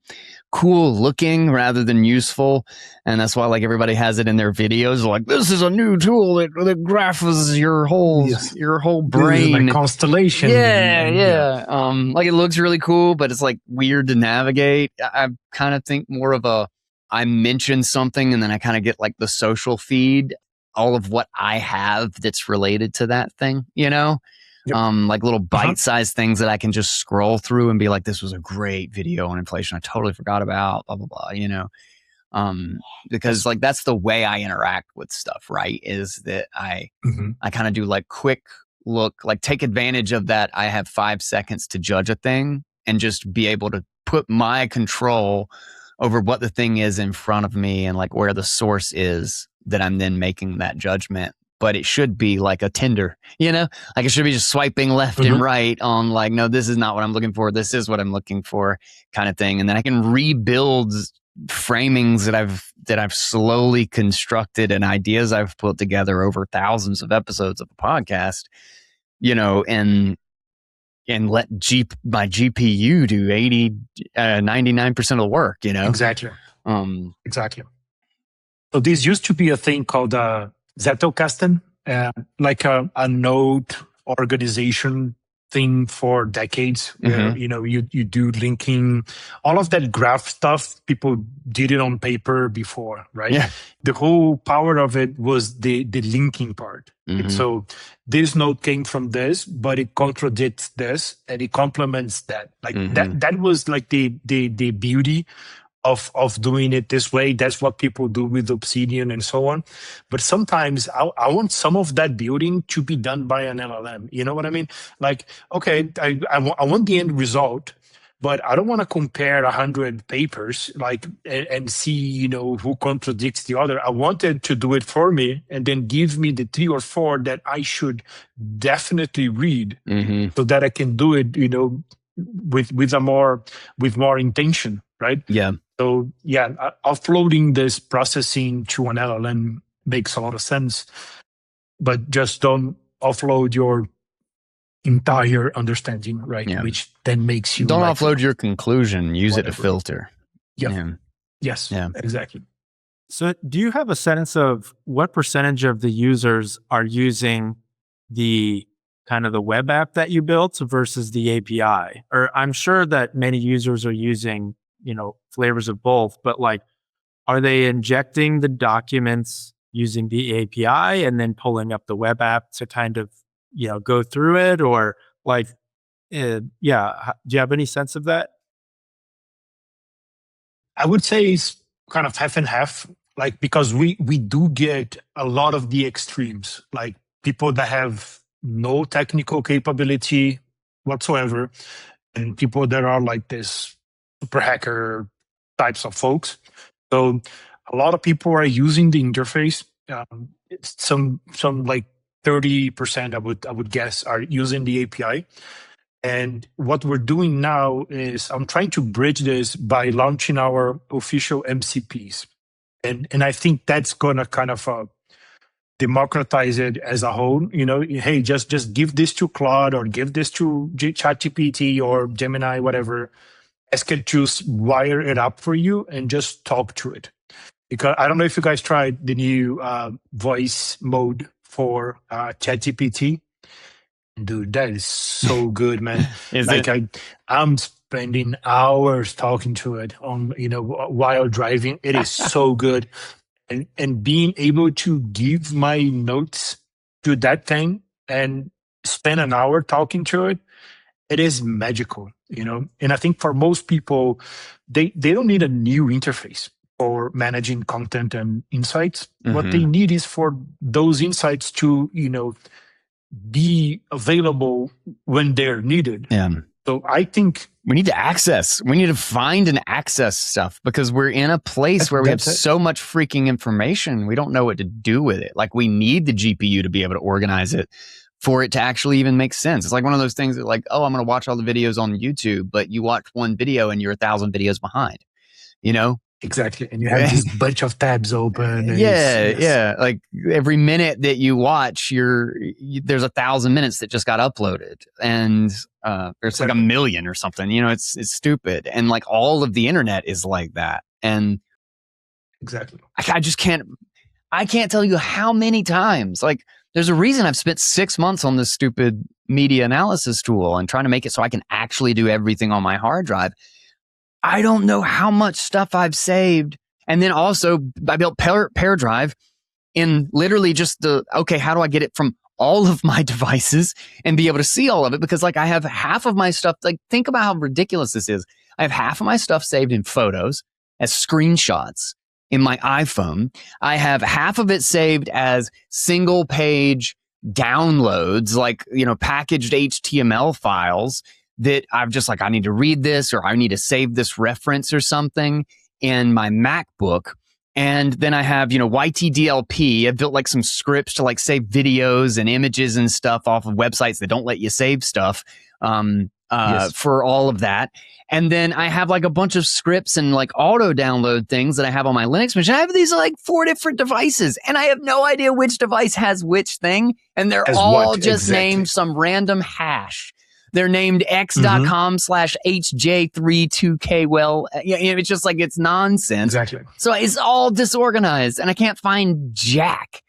cool looking rather than useful. And that's why like everybody has it in their videos. Like, this is a new tool that graphs your whole brain. This is like constellation. Yeah. Like it looks really cool, but it's like weird to navigate. I kind of think more of I mention something and then I kind of get like the social feed, all of what I have that's related to that thing, Yep. Like little bite-sized things that I can just scroll through and be like, this was a great video on inflation I totally forgot about, blah, blah, blah, because like that's the way I interact with stuff, right? Is that I kind of do like quick look, like take advantage of that. I have 5 seconds to judge a thing and just be able to put my control over what the thing is in front of me and like where the source is that I'm then making that judgment. But it should be like a Tinder, like it should be just swiping left and right on like, no, this is not what I'm looking for. This is what I'm looking for kind of thing. And then I can rebuild framings that I've slowly constructed and ideas I've put together over thousands of episodes of a podcast and let my GPU do 99% of the work, Exactly. Exactly. So this used to be a thing called Zettelkasten, like a node organization thing for decades, where you do linking, all of that graph stuff. People did it on paper before, right? Yeah. The whole power of it was the linking part. So this node came from this, but it contradicts this and it complements that. Like that was like the beauty of doing it this way. That's what people do with Obsidian and so on. But sometimes I want some of that building to be done by an LLM. You know what I mean? Like, okay, I want the end result, but I don't want to compare 100 papers and see, who contradicts the other. I wanted to do it for me and then give me the 3 or 4 that I should definitely read so that I can do it, with more intention, right? Yeah. So offloading this processing to an LLM makes a lot of sense, but just don't offload your entire understanding, right? Yeah. Which then makes you don't offload your conclusion. Use whatever. It to filter. Yeah. Yes. Yeah. Exactly. So, do you have a sense of what percentage of the users are using the kind of the web app that you built versus the API? Or I'm sure that many users are using flavors of both, but like, are they injecting the documents using the API and then pulling up the web app to kind of, go through it? Or like, do you have any sense of that? I would say it's kind of half and half, like, because we do get a lot of the extremes, like people that have no technical capability whatsoever, and people that are like this super hacker types of folks. So a lot of people are using the interface. Some like 30%, I would guess, are using the API. And what we're doing now is I'm trying to bridge this by launching our official MCPs. And I think that's gonna kind of democratize it as a whole. Hey, just give this to Claude or give this to ChatGPT or Gemini, whatever. Ask it to wire it up for you and just talk to it. Because I don't know if you guys tried the new voice mode for ChatGPT. Dude, that is so good, man. I'm spending hours talking to it on, while driving. It is so good. And being able to give my notes to that thing and spend an hour talking to it, it is magical, And I think for most people, they don't need a new interface for managing content and insights. What they need is for those insights to, be available when they're needed. Yeah. So I think we need to find and access stuff, because we're in a place where we have so much freaking information. We don't know what to do with it. Like, we need the GPU to be able to organize it for it to actually even make sense. It's like one of those things that, like, oh, I'm going to watch all the videos on YouTube, but you watch one video and you're 1,000 videos behind, Exactly. And you have this bunch of tabs open. Yeah. Like, every minute that you watch, there's 1,000 minutes that just got uploaded, and there's like 1 million or something. It's stupid. And like, all of the internet is like that. And exactly, I can't tell you how many times. Like, there's a reason I've spent 6 months on this stupid media analysis tool and trying to make it so I can actually do everything on my hard drive. I don't know how much stuff I've saved. And then also, I built PearDrive in literally just how do I get it from all of my devices and be able to see all of it? Because like, I have half of my stuff, like, think about how ridiculous this is. I have half of my stuff saved in photos as screenshots in my iPhone. I have half of it saved as single page downloads, like, packaged HTML files that I've just like, I need to read this, or I need to save this reference or something in my MacBook. And then I have, YTDLP. I've built like some scripts to like save videos and images and stuff off of websites that don't let you save stuff. for all of that. And then I have like a bunch of scripts and like auto download things that I have on my Linux machine. I have these like 4 different devices and I have no idea which device has which thing. And they're all just named some random hash. They're named x.com/HJ32K. Well, it's just like, it's nonsense. Exactly. So it's all disorganized and I can't find jack.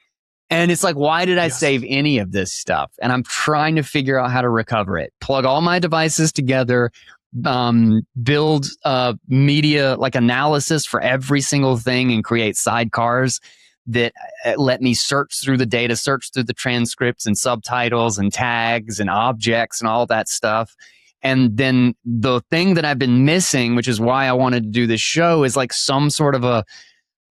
And it's like, why did I save any of this stuff? And I'm trying to figure out how to recover it. Plug all my devices together, build media like analysis for every single thing and create sidecars that let me search through the data, search through the transcripts and subtitles and tags and objects and all that stuff. And then the thing that I've been missing, which is why I wanted to do this show, is like some sort of a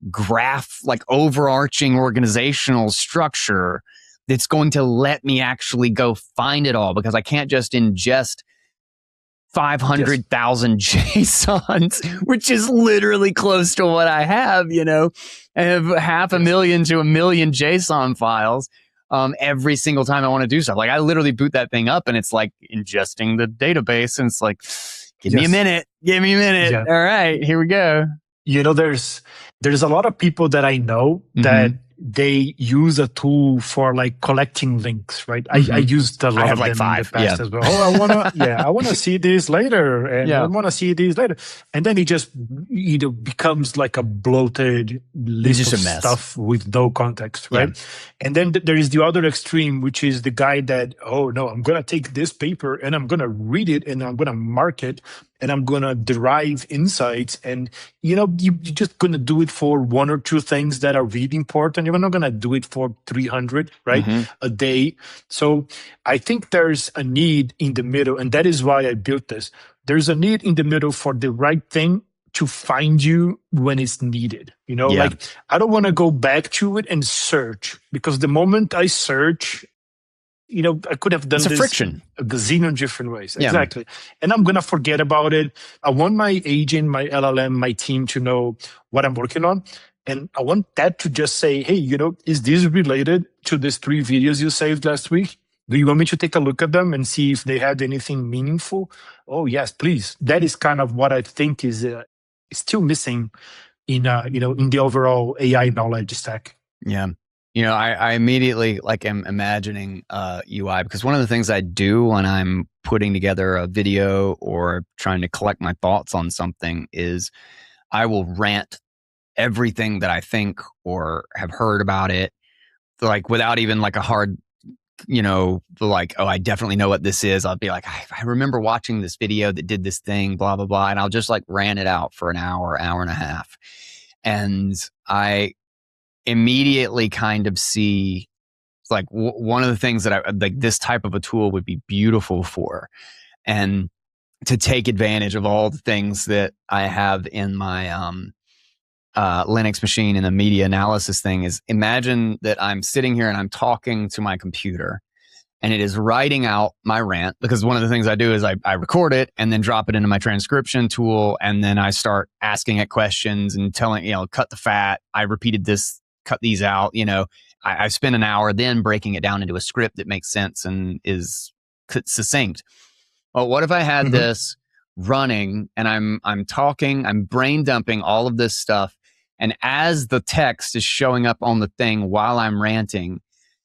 graph, like overarching organizational structure that's going to let me actually go find it all, because I can't just ingest 500,000 JSONs, which is literally close to what I have, I have 500,000 to 1 million JSON files every single time I want to do stuff. Like I literally boot that thing up and it's like ingesting the database and it's like, give me a minute. Yeah. All right, here we go. There's a lot of people that I know that they use a tool for like collecting links, right? I used a lot of like them 5 in the past as well. Oh, I wanna see this later, and I wanna see these later, and then it just becomes like a bloated list of stuff with no context, right? Yeah. And then there is the other extreme, which is the guy that, oh no, I'm gonna take this paper and I'm gonna read it and I'm gonna mark it and I'm gonna derive insights, and you're just gonna do it for 1 or 2 things that are really important. You're not gonna do it for 300, right, a day. So I think there's a need in the middle, and that is why I built this. There's a need in the middle for the right thing to find you when it's needed. Like I don't want to go back to it and search, because the moment I search, I could have done this friction. a gazillion different ways. Yeah. Exactly. And I'm going to forget about it. I want my agent, my LLM, my team to know what I'm working on. And I want that to just say, hey, is this related to these 3 videos you saved last week? Do you want me to take a look at them and see if they had anything meaningful? Oh, yes, please. That is kind of what I think is still missing in the overall AI knowledge stack. Yeah. I immediately am imagining UI, because one of the things I do when I'm putting together a video or trying to collect my thoughts on something is I will rant everything that I think or have heard about it, like without even like a hard, like, oh, I definitely know what this is. I'll be like, I remember watching this video that did this thing, blah, blah, blah. And I'll just like rant it out for an hour and a half. And I immediately kind of see like one of the things that I like this type of a tool would be beautiful for, and to take advantage of all the things that I have in my Linux machine and the media analysis thing is, imagine that I'm sitting here and I'm talking to my computer and it is writing out my rant, because one of the things I do is I record it and then drop it into my transcription tool, and then I start asking it questions and telling, cut the fat, I repeated this, cut these out. I spend an hour then breaking it down into a script that makes sense and is succinct. Well, what if I had this running and I'm talking, I'm brain dumping all of this stuff, and as the text is showing up on the thing while I'm ranting,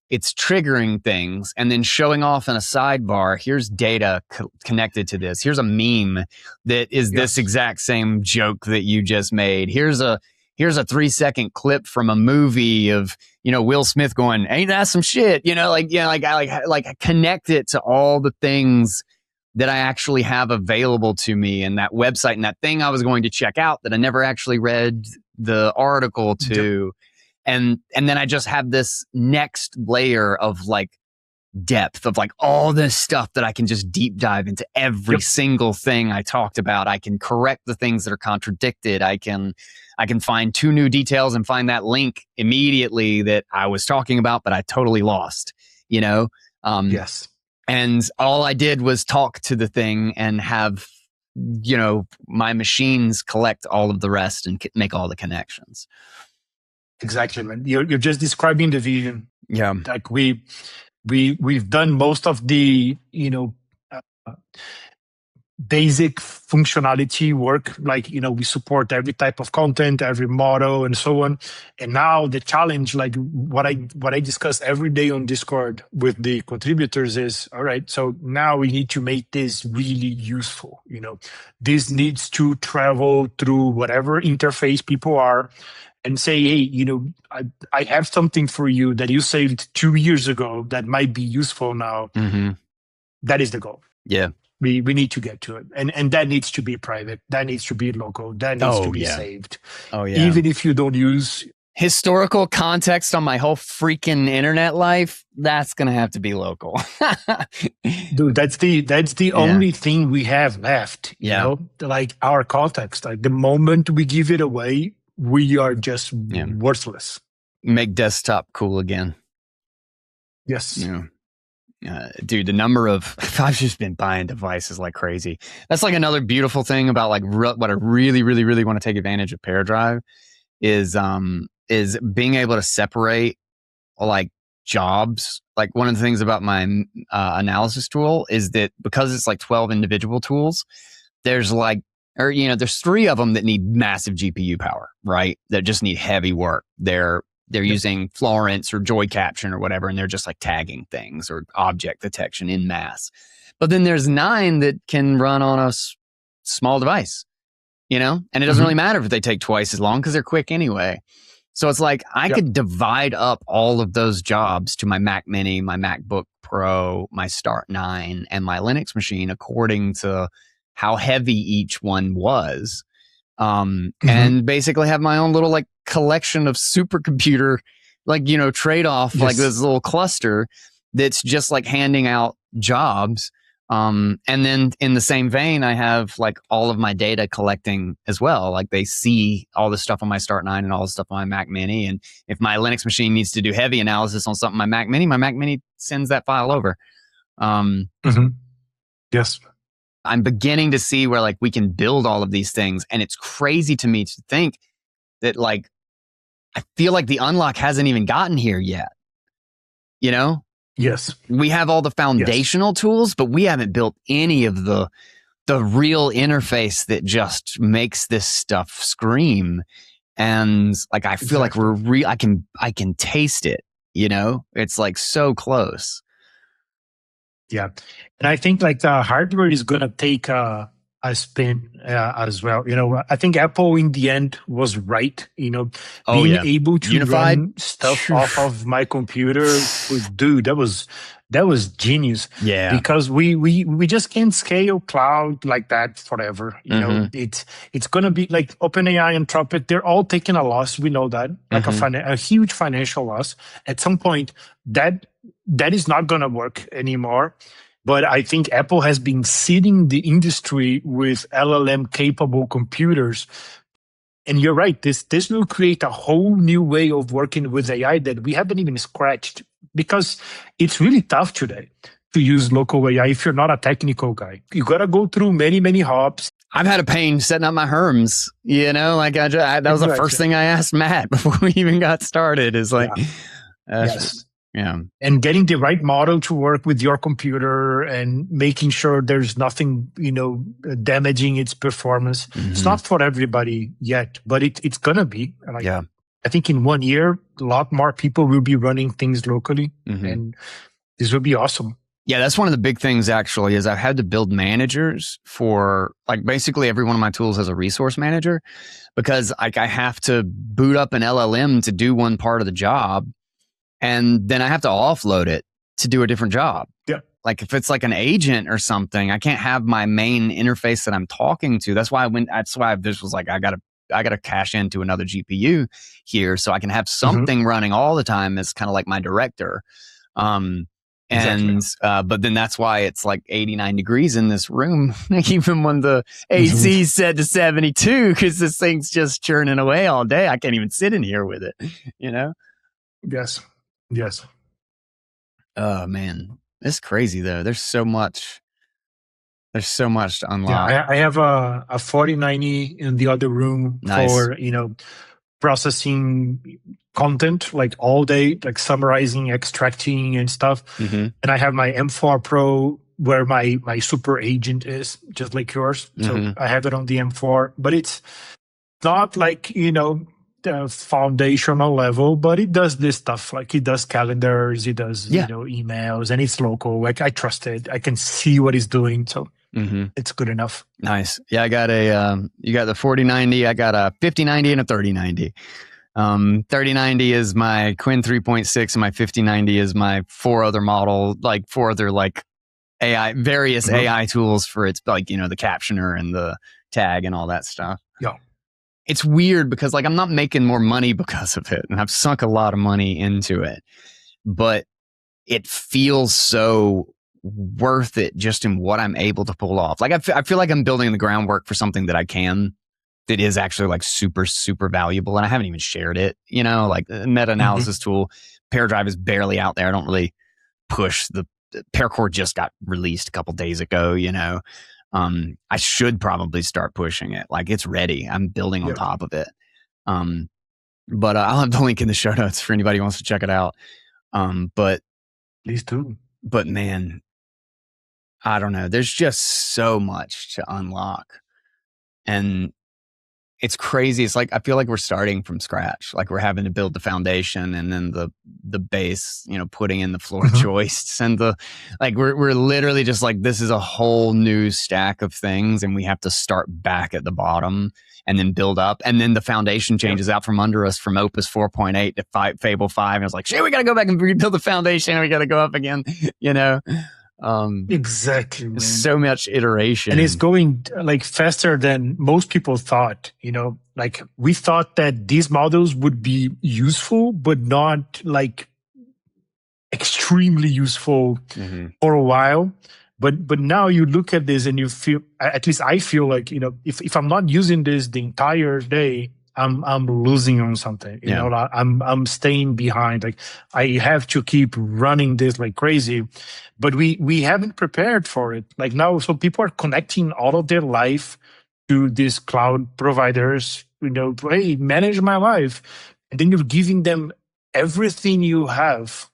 it's triggering things and then showing off in a sidebar. Here's data connected to this. Here's a meme that is this exact same joke that you just made. Here's a 3-second clip from a movie of, Will Smith going, ain't that some shit? I connect it to all the things that I actually have available to me, and that website and that thing I was going to check out that I never actually read the article to. And then I just have this next layer of like depth of like all this stuff that I can just deep dive into every single thing I talked about. I can correct the things that are contradicted. I can find 2 new details and find that link immediately that I was talking about, but I totally lost, Yes. And all I did was talk to the thing and have, my machines collect all of the rest and make all the connections. Exactly, man. You're just describing the vision. Yeah. Like we've done most of the, basic functionality work. Like, we support every type of content, every model, and so on. And now the challenge, like what I discuss every day on Discord with the contributors is, all right, so now we need to make this really useful. This needs to travel through whatever interface people are and say, hey, I have something for you that you saved 2 years ago that might be useful now. Mm-hmm. That is the goal. Yeah. We need to get to it. And that needs to be private. That needs to be local. That needs to be saved. Oh, yeah. Even if you don't use historical context on my whole freaking internet life, that's going to have to be local. Dude, that's the only thing we have left, you know? Like our context. Like the moment we give it away, we are just worthless. Make desktop cool again. Yes. Dude, the number of I've just been buying devices like crazy. That's like another beautiful thing about like what I really, really, really want to take advantage of PearDrive is being able to separate like jobs. Like one of the things about my analysis tool is that because it's like 12 individual tools, there's like, there's 3 of them that need massive GPU power, right? That just need heavy work. They're using Florence or Joy Caption or whatever, and they're just like tagging things or object detection in mass. But then there's 9 that can run on a small device, and it doesn't really matter if they take twice as long because they're quick anyway. So it's like I could divide up all of those jobs to my Mac Mini, my MacBook Pro, my Start 9, and my Linux machine according to how heavy each one was. And basically have my own little like collection of supercomputer, like, trade-off, like this little cluster that's just like handing out jobs. And then in the same vein, I have like all of my data collecting as well. Like they see all the stuff on my Start 9 and all the stuff on my Mac Mini. And if my Linux machine needs to do heavy analysis on something on my Mac Mini sends that file over. Yes. I'm beginning to see where like we can build all of these things. And it's crazy to me to think that like, I feel like the unlock hasn't even gotten here yet. Yes. We have all the foundational tools, but we haven't built any of the real interface that just makes this stuff scream. And like, I feel like I can taste it, it's like so close. Yeah. And I think like the hardware is going to take a spin as well. I think Apple in the end was right. Being able to run stuff off of my computer, dude, that was genius. Yeah. Because we just can't scale cloud like that forever. It's going to be like OpenAI and Anthropic, they're all taking a loss. We know that, like a huge financial loss. At some point, that is not going to work anymore. But I think Apple has been seeding the industry with LLM capable computers. And you're right, this will create a whole new way of working with AI that we haven't even scratched, because it's really tough today to use local AI if you're not a technical guy. You got to go through many, many hops. I've had a pain setting up my Herms, like that was the first thing I asked Matt before we even got started is like, Yeah. And getting the right model to work with your computer and making sure there's nothing, damaging its performance. It's not for everybody yet, but it's going to be. I think in 1 year, a lot more people will be running things locally, and this will be awesome. Yeah, that's one of the big things actually is I've had to build managers for like basically every one of my tools has a resource manager, because like I have to boot up an LLM to do one part of the job. And then I have to offload it to do a different job. Yeah. Like if it's like an agent or something, I can't have my main interface that I'm talking to. That's why this was like, I gotta cash into another GPU here so I can have something running all the time as kind of like my director. But then that's why it's like 89 degrees in this room, even when the AC is set to 72, because this thing's just churning away all day. I can't even sit in here with it, Yes. Oh man, it's crazy though. There's so much to unlock. Yeah, I have a 4090 in the other room for processing content like all day, like summarizing, extracting and stuff. And I have my M4 Pro where my super agent is, just like yours. So I have it on the M4, but it's not like, the foundational level, but it does this stuff. Like it does calendars, it does, emails, and it's local. Like I trust it. I can see what it's doing. So it's good enough. Nice. Yeah, I got you got the 4090. I got a 5090 and a 3090. 3090 is my Quinn 3.6 and my 5090 is my four other AI, various AI tools for its, like, the captioner and the tag and all that stuff. Yeah. It's weird because, like, I'm not making more money because of it, and I've sunk a lot of money into it, but it feels so worth it just in what I'm able to pull off. Like, I feel like I'm building the groundwork for something that that is actually like super, super valuable, and I haven't even shared it, like the meta-analysis tool. PearDrive is barely out there. I don't really push the PearCore just got released a couple days ago, I should probably start pushing it. Like, it's ready. I'm building on top of it. But I'll have the link in the show notes for anybody who wants to check it out. But please do. But man, I don't know. There's just so much to unlock. And it's crazy. It's like, I feel like we're starting from scratch. Like, we're having to build the foundation and then the base, putting in the floor joists and we're literally just like, this is a whole new stack of things, and we have to start back at the bottom and then build up. And then the foundation changes out from under us from Opus 4.8 to Fable 5. And it's like, shit, we got to go back and rebuild the foundation, and we got to go up again, Exactly, man. So much iteration, and it's going like faster than most people thought. Like we thought that these models would be useful, but not like extremely useful for a while. But now you look at this and you feel, at least I feel like, if I'm not using this the entire day, I'm losing on something. You know, I'm staying behind. Like I have to keep running this like crazy, but we haven't prepared for it. Like now, so people are connecting all of their life to these cloud providers. Hey, manage my life, and then you're giving them everything you have.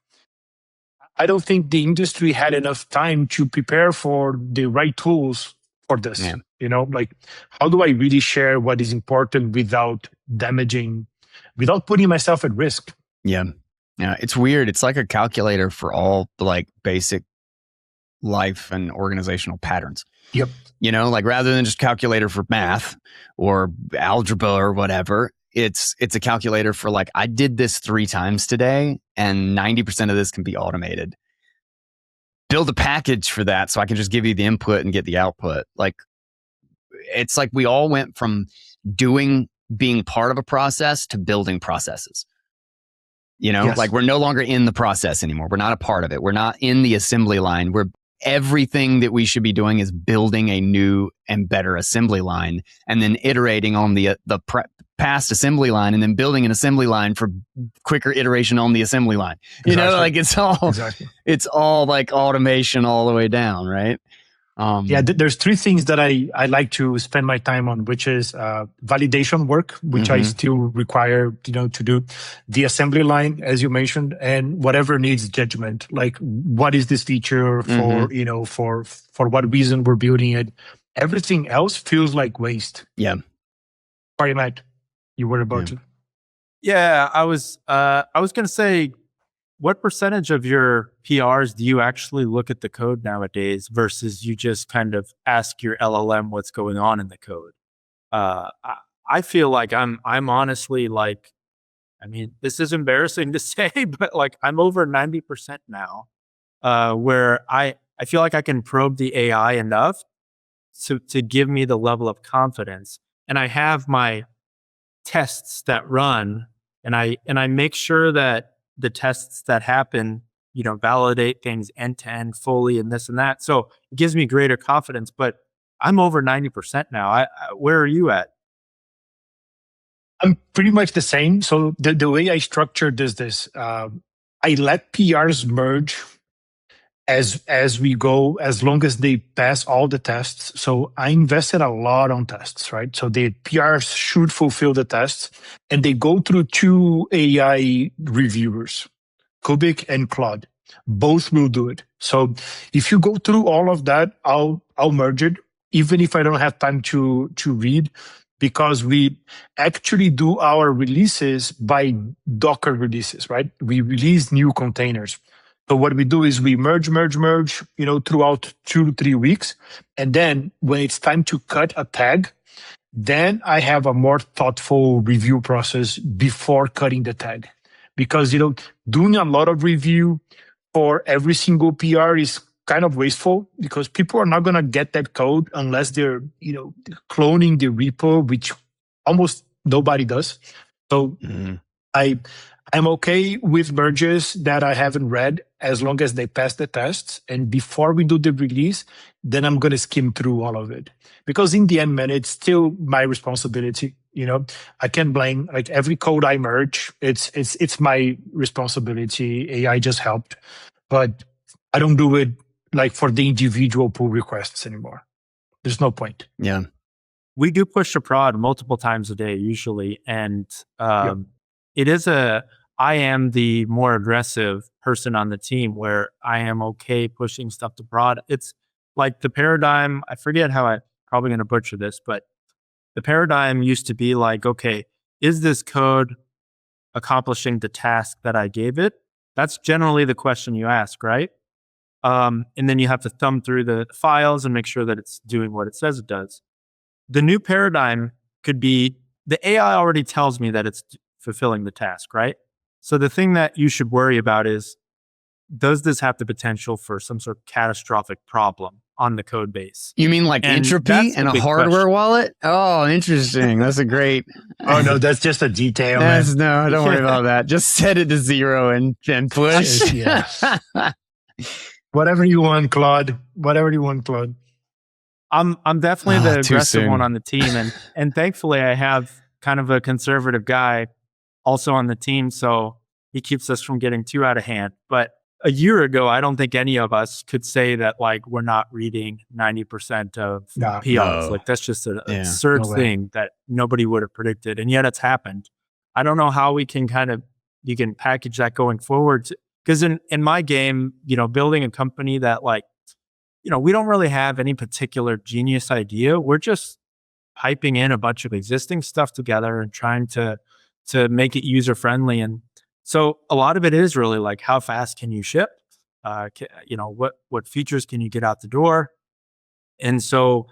I don't think the industry had enough time to prepare for the right tools for this. Yeah. Like how do I really share what is important without without putting myself at risk? Yeah. It's weird. It's like a calculator for all like basic life and organizational patterns. Yep. Like rather than just calculator for math or algebra or whatever, it's a calculator for like, I did this 3 times today and 90% of this can be automated. Build a package for that so I can just give you the input and get the output. Like, it's like we all went from being part of a process to building processes. Yes. Like we're no longer in the process anymore. We're not a part of it. We're not in the assembly line. Everything that we should be doing is building a new and better assembly line and then iterating on the past assembly line and then building an assembly line for quicker iteration on the assembly line. Exactly. Like it's all like automation all the way down, right? There's 3 things that I like to spend my time on, which is validation work, which I still require, to do, the assembly line, as you mentioned, and whatever needs judgment. Like, what is this feature for, for what reason we're building it? Everything else feels like waste. Yeah. Sorry, Matt, you were about to. Yeah, I was going to say, what percentage of your PRs do you actually look at the code nowadays versus you just kind of ask your LLM what's going on in the code? I feel like I'm honestly like, I mean, this is embarrassing to say, but like I'm over 90% now, where I feel like I can probe the AI enough to give me the level of confidence. And I have my tests that run, and I make sure that the tests that happen, validate things end to end fully and this and that. So it gives me greater confidence, but I'm over 90% now. Where are you at? I'm pretty much the same. So the way I structured this, I let PRs merge as we go, as long as they pass all the tests. So I invested a lot on tests, right? So the PRs should fulfill the tests, and they go through 2 AI reviewers, Kubik and Claude. Both will do it. So if you go through all of that, I'll merge it, even if I don't have time to read, because we actually do our releases by Docker releases, right? We release new containers. So what we do is we merge, throughout 2 to 3 weeks. And then when it's time to cut a tag, then I have a more thoughtful review process before cutting the tag. Because, doing a lot of review for every single PR is kind of wasteful, because people are not going to get that code unless they're, cloning the repo, which almost nobody does. So I'm okay with merges that I haven't read, as long as they pass the tests. And before we do the release, then I'm going to skim through all of it. Because in the end, man, it's still my responsibility. I can't blame, like, every code I merge. It's my responsibility. AI just helped, but I don't do it like for the individual pull requests anymore. There's no point. Yeah. We do push to prod multiple times a day usually. And it is I am the more aggressive person on the team, where I am okay pushing stuff to prod. It's like the paradigm, I forget how I'm probably going to butcher this, but the paradigm used to be like, okay, is this code accomplishing the task that I gave it? That's generally the question you ask, right? And then you have to thumb through the files and make sure that it's doing what it says it does. The new paradigm could be, the AI already tells me that it's fulfilling the task, right? So the thing that you should worry about is, does this have the potential for some sort of catastrophic problem on the code base? You mean like entropy and a hardware wallet? Oh, interesting. That's a great. Oh, no, that's just a detail. No, don't worry about that. Just set it to 0 and push. Yeah. Whatever you want, Claude. Whatever you want, Claude. I'm definitely the aggressive one on the team, and thankfully I have kind of a conservative guy also on the team, so he keeps us from getting too out of hand. But a year ago, I don't think any of us could say that, like, we're not reading 90% of PRs. No. Like, that's just an absurd thing that nobody would have predicted, and yet it's happened. I don't know how you can package that going forward, because in my game, building a company that, like, we don't really have any particular genius idea. We're just piping in a bunch of existing stuff together and trying to make it user friendly. And so a lot of it is really like, how fast can you ship? What features can you get out the door? And so,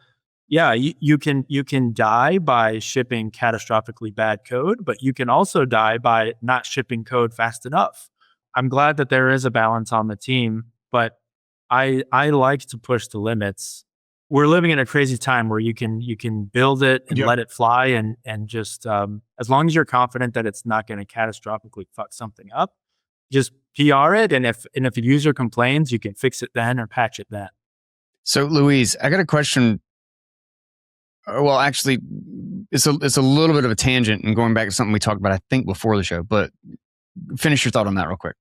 yeah, you can die by shipping catastrophically bad code, but you can also die by not shipping code fast enough. I'm glad that there is a balance on the team, but I like to push the limits. We're living in a crazy time where you can build it and let it fly, and just as long as you're confident that it's not going to catastrophically fuck something up, just PR it, and if a user complains, you can fix it then or patch it then. So, Luís, I got a question. Well, actually, it's a little bit of a tangent and going back to something we talked about, I think, before the show. But finish your thought on that real quick.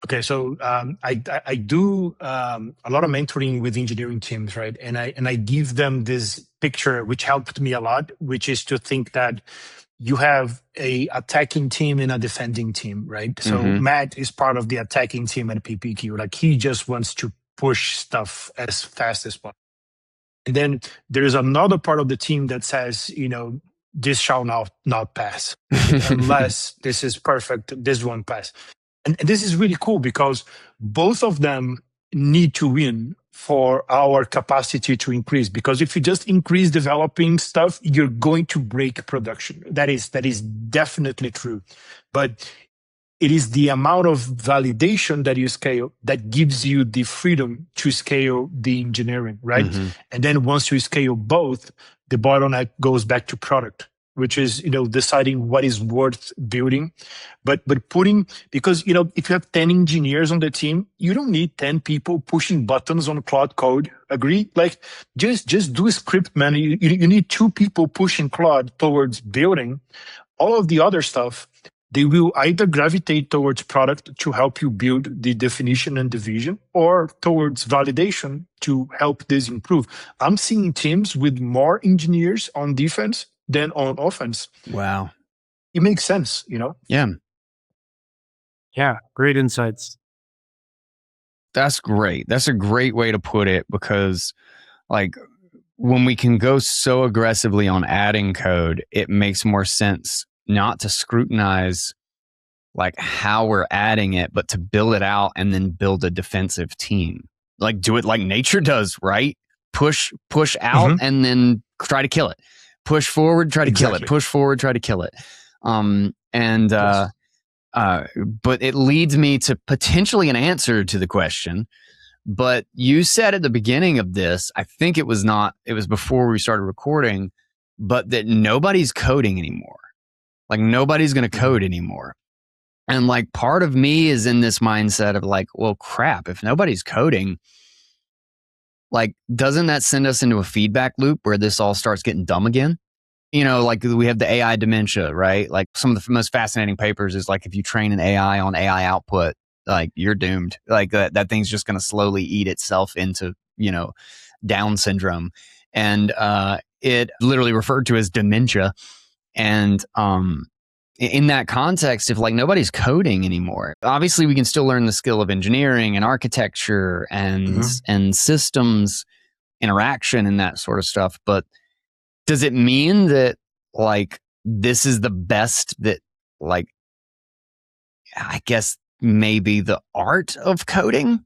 Okay, so I do a lot of mentoring with engineering teams, right? And I give them this picture, which helped me a lot, which is to think that you have a attacking team and a defending team, right? So Matt is part of the attacking team at PPQ. Like, he just wants to push stuff as fast as possible. And then there is another part of the team that says, this shall not pass unless this is perfect. This won't pass. And this is really cool, because both of them need to win for our capacity to increase. Because if you just increase developing stuff, you're going to break production. That is definitely true. But it is the amount of validation that you scale that gives you the freedom to scale the engineering, right? And then once you scale both, the bottleneck goes back to product, which is, deciding what is worth building. But putting, because, if you have 10 engineers on the team, you don't need 10 people pushing buttons on Claude code. Agree? Like, just do a script, man. You need 2 people pushing Claude towards building. All of the other stuff, they will either gravitate towards product to help you build the definition and the vision, or towards validation to help this improve. I'm seeing teams with more engineers on defense than on offense. Wow. It makes sense, Yeah. Yeah, great insights. That's great. That's a great way to put it, because like when we can go so aggressively on adding code, it makes more sense not to scrutinize like how we're adding it, but to build it out and then build a defensive team. Like do it like nature does, right? Push out and then try to kill it. Push forward, try to kill it. Push forward, try to kill it. But it leads me to potentially an answer to the question. But you said at the beginning of this, I think it was before we started recording, but that nobody's coding anymore. Like nobody's going to code anymore. And like part of me is in this mindset of like, well, crap, if nobody's coding, like, doesn't that send us into a feedback loop where this all starts getting dumb again? You know, like we have the AI dementia, right? Like some of the most fascinating papers is like if you train an AI on AI output, like you're doomed. Like that thing's just going to slowly eat itself into, you know, Down syndrome. And it literally referred to as dementia. And in that context, if like nobody's coding anymore, obviously we can still learn the skill of engineering and architecture and systems interaction and that sort of stuff. But does it mean that like this is the best that like, I guess maybe the art of coding?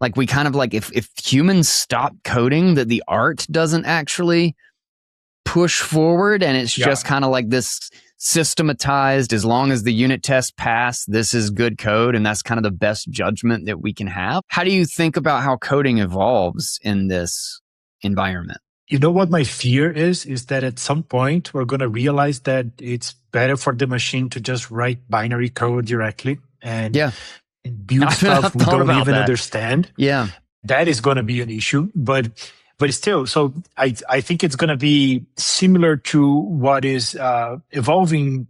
Like we kind of like if humans stop coding, that the art doesn't actually push forward, and it's just kind of like this systematized, as long as the unit tests pass, this is good code, and that's kind of the best judgment that we can have. How do you think about how coding evolves in this environment? You know what my fear is that at some point we're going to realize that it's better for the machine to just write binary code directly and build stuff we don't even understand. Yeah. That is going to be an issue, but still, so I think it's going to be similar to what is evolving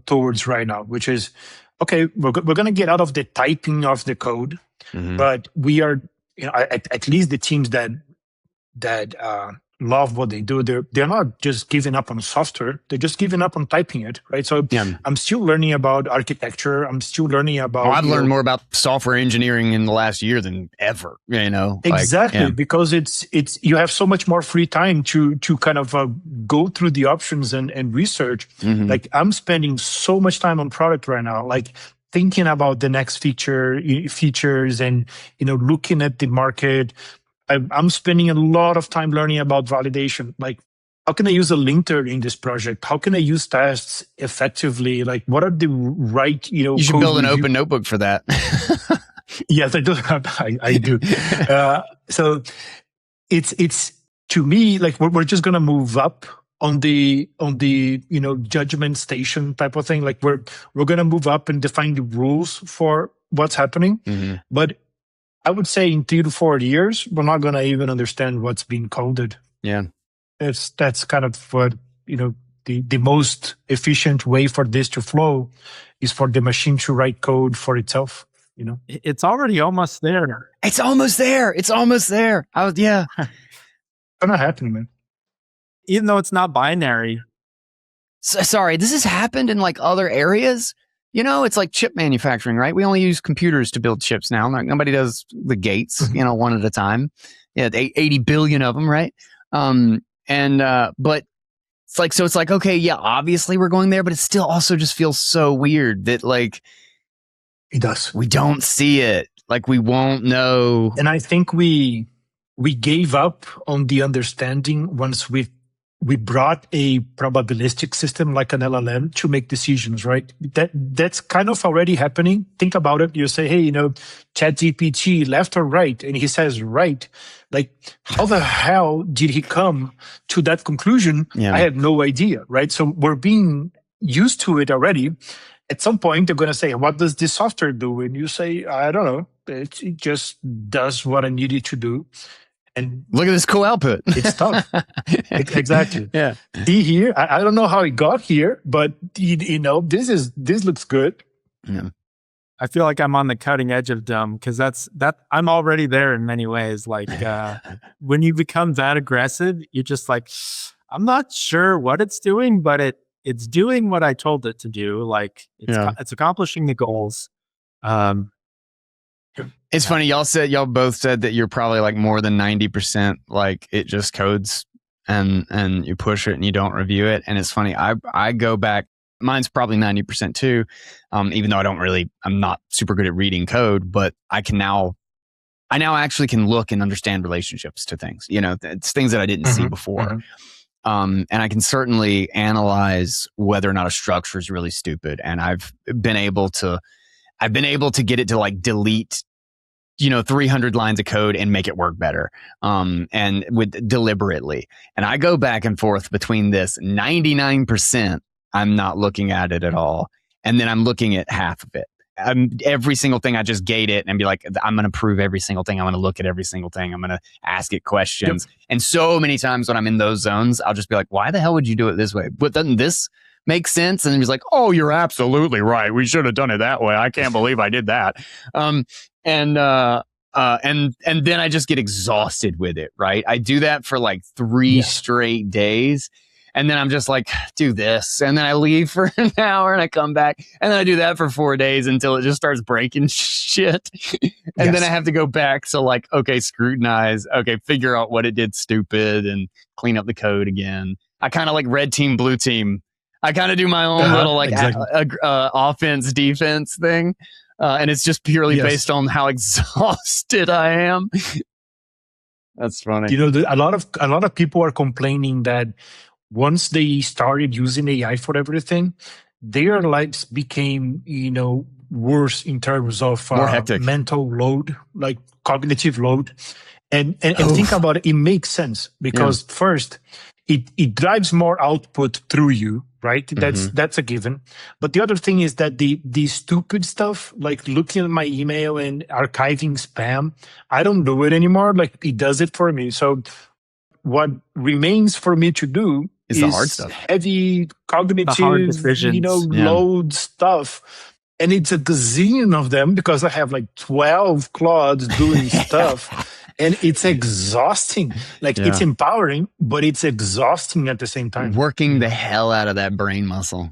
towards right now, which is, okay, we're going to get out of the typing of the code, but we are, you know, at least the teams that love what they do, they're not just giving up on software, they're just giving up on typing it, right? So I'm still learning about architecture. I'm still learning about... I've learned more about software engineering in the last year than ever, you know? Exactly, because it's you have so much more free time to kind of go through the options and research. Like I'm spending so much time on product right now, like thinking about the next features and, you know, looking at the market. I'm spending a lot of time learning about validation. Like, how can I use a linter in this project? How can I use tests effectively? Like, what are the right, you know... You should build an open notebook for that. Yes, I do. I do. So it's to me, like, we're just going to move up on the, you know, judgment station type of thing. Like we're going to move up and define the rules for what's happening. But I would say in 3 to 4 years, we're not going to even understand what's being coded. Yeah. That's kind of what, you know, the most efficient way for this to flow is for the machine to write code for itself, you know? It's already almost there. It's almost there. It's almost there. Yeah. It's going to happen, man. Even though it's not binary. Sorry, this has happened in like other areas. You know, it's like chip manufacturing, right? We only use computers to build chips now. Like nobody does the gates, you know, one at a time. Yeah, 80 billion of them, right? But it's like, okay, yeah, obviously we're going there, but it still also just feels so weird that like it does. We don't see it. Like we won't know. And I think we gave up on the understanding once we brought a probabilistic system like an LLM to make decisions, right? That's kind of already happening. Think about it. You say, hey, you know, ChatGPT, left or right? And he says right. Like, how the hell did he come to that conclusion? Yeah. I have no idea, right? So we're being used to it already. At some point, they're going to say, what does this software do? And you say, I don't know. It just does what I need it to do. And look at this cool output. It's tough. Exactly. Yeah. See here, I don't know how it got here, but you know, this looks good. Yeah. I feel like I'm on the cutting edge of dumb because I'm already there in many ways. Like when you become that aggressive, you're just like, I'm not sure what it's doing, but it's doing what I told it to do. Like it's accomplishing the goals. It's funny. Y'all both said that you're probably like more than 90%, like it just codes and you push it and you don't review it. And it's funny. I go back, mine's probably 90% too. Even though I'm not super good at reading code, but I now actually can look and understand relationships to things. It's things that I didn't see before. And I can certainly analyze whether or not a structure is really stupid. And I've been able to get it to like delete 300 lines of code and make it work better. And deliberately. And I go back and forth between this 99%. I'm not looking at it at all. And then I'm looking at half of it. Every single thing I just gate it and be like, I'm going to prove every single thing. I'm going to look at every single thing. I'm going to ask it questions. Yep. And so many times when I'm in those zones, I'll just be like, why the hell would you do it this way? But doesn't this make sense? And he's like, oh, you're absolutely right. We should have done it that way. I can't believe I did that. And then I just get exhausted with it, right? I do that for like 3 straight days. And then I'm just like, do this. And then I leave for an hour and I come back. And then I do that for 4 days until it just starts breaking shit. And then I have to go back. So like, okay, scrutinize. Okay, figure out what it did stupid and clean up the code again. I kind of like red team, blue team. I kind of do my own little like offense, defense thing. And it's just purely based on how exhausted I am. That's funny. A lot of people are complaining that once they started using AI for everything, their lives became, worse in terms of more hectic mental load, like cognitive load. And think about it, it makes sense because first, it drives more output through you, right? That's a given. But the other thing is that the stupid stuff, like looking at my email and archiving spam, I don't do it anymore. Like it does it for me. So what remains for me to do is the hard stuff, heavy cognitive, load stuff. And it's a gazillion of them because I have like 12 Claudes doing stuff. And it's exhausting. Like it's empowering, but it's exhausting at the same time. Working the hell out of that brain muscle.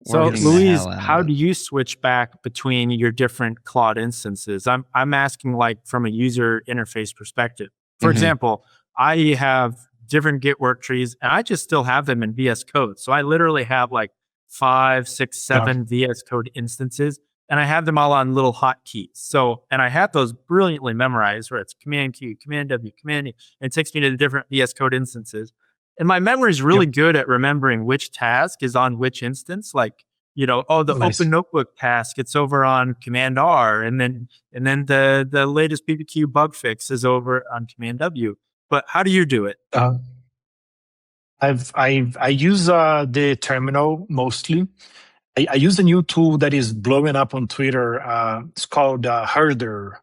So Luís, how do you switch back between your different Claude instances? I'm asking like from a user interface perspective. For example, I have different Git work trees and I just still have them in VS Code. So I literally have like 5, 6, 7 VS Code instances. And I have them all on little hotkeys. So, and I have those brilliantly memorized where it's Command Q, Command W, Command E, and it takes me to the different VS Code instances. And my memory is really good at remembering which task is on which instance. Like, Open Notebook task, it's over on Command R, and then the latest PPQ bug fix is over on Command W. But how do you do it? I use the terminal mostly. I use a new tool that is blowing up on Twitter. It's called Herder,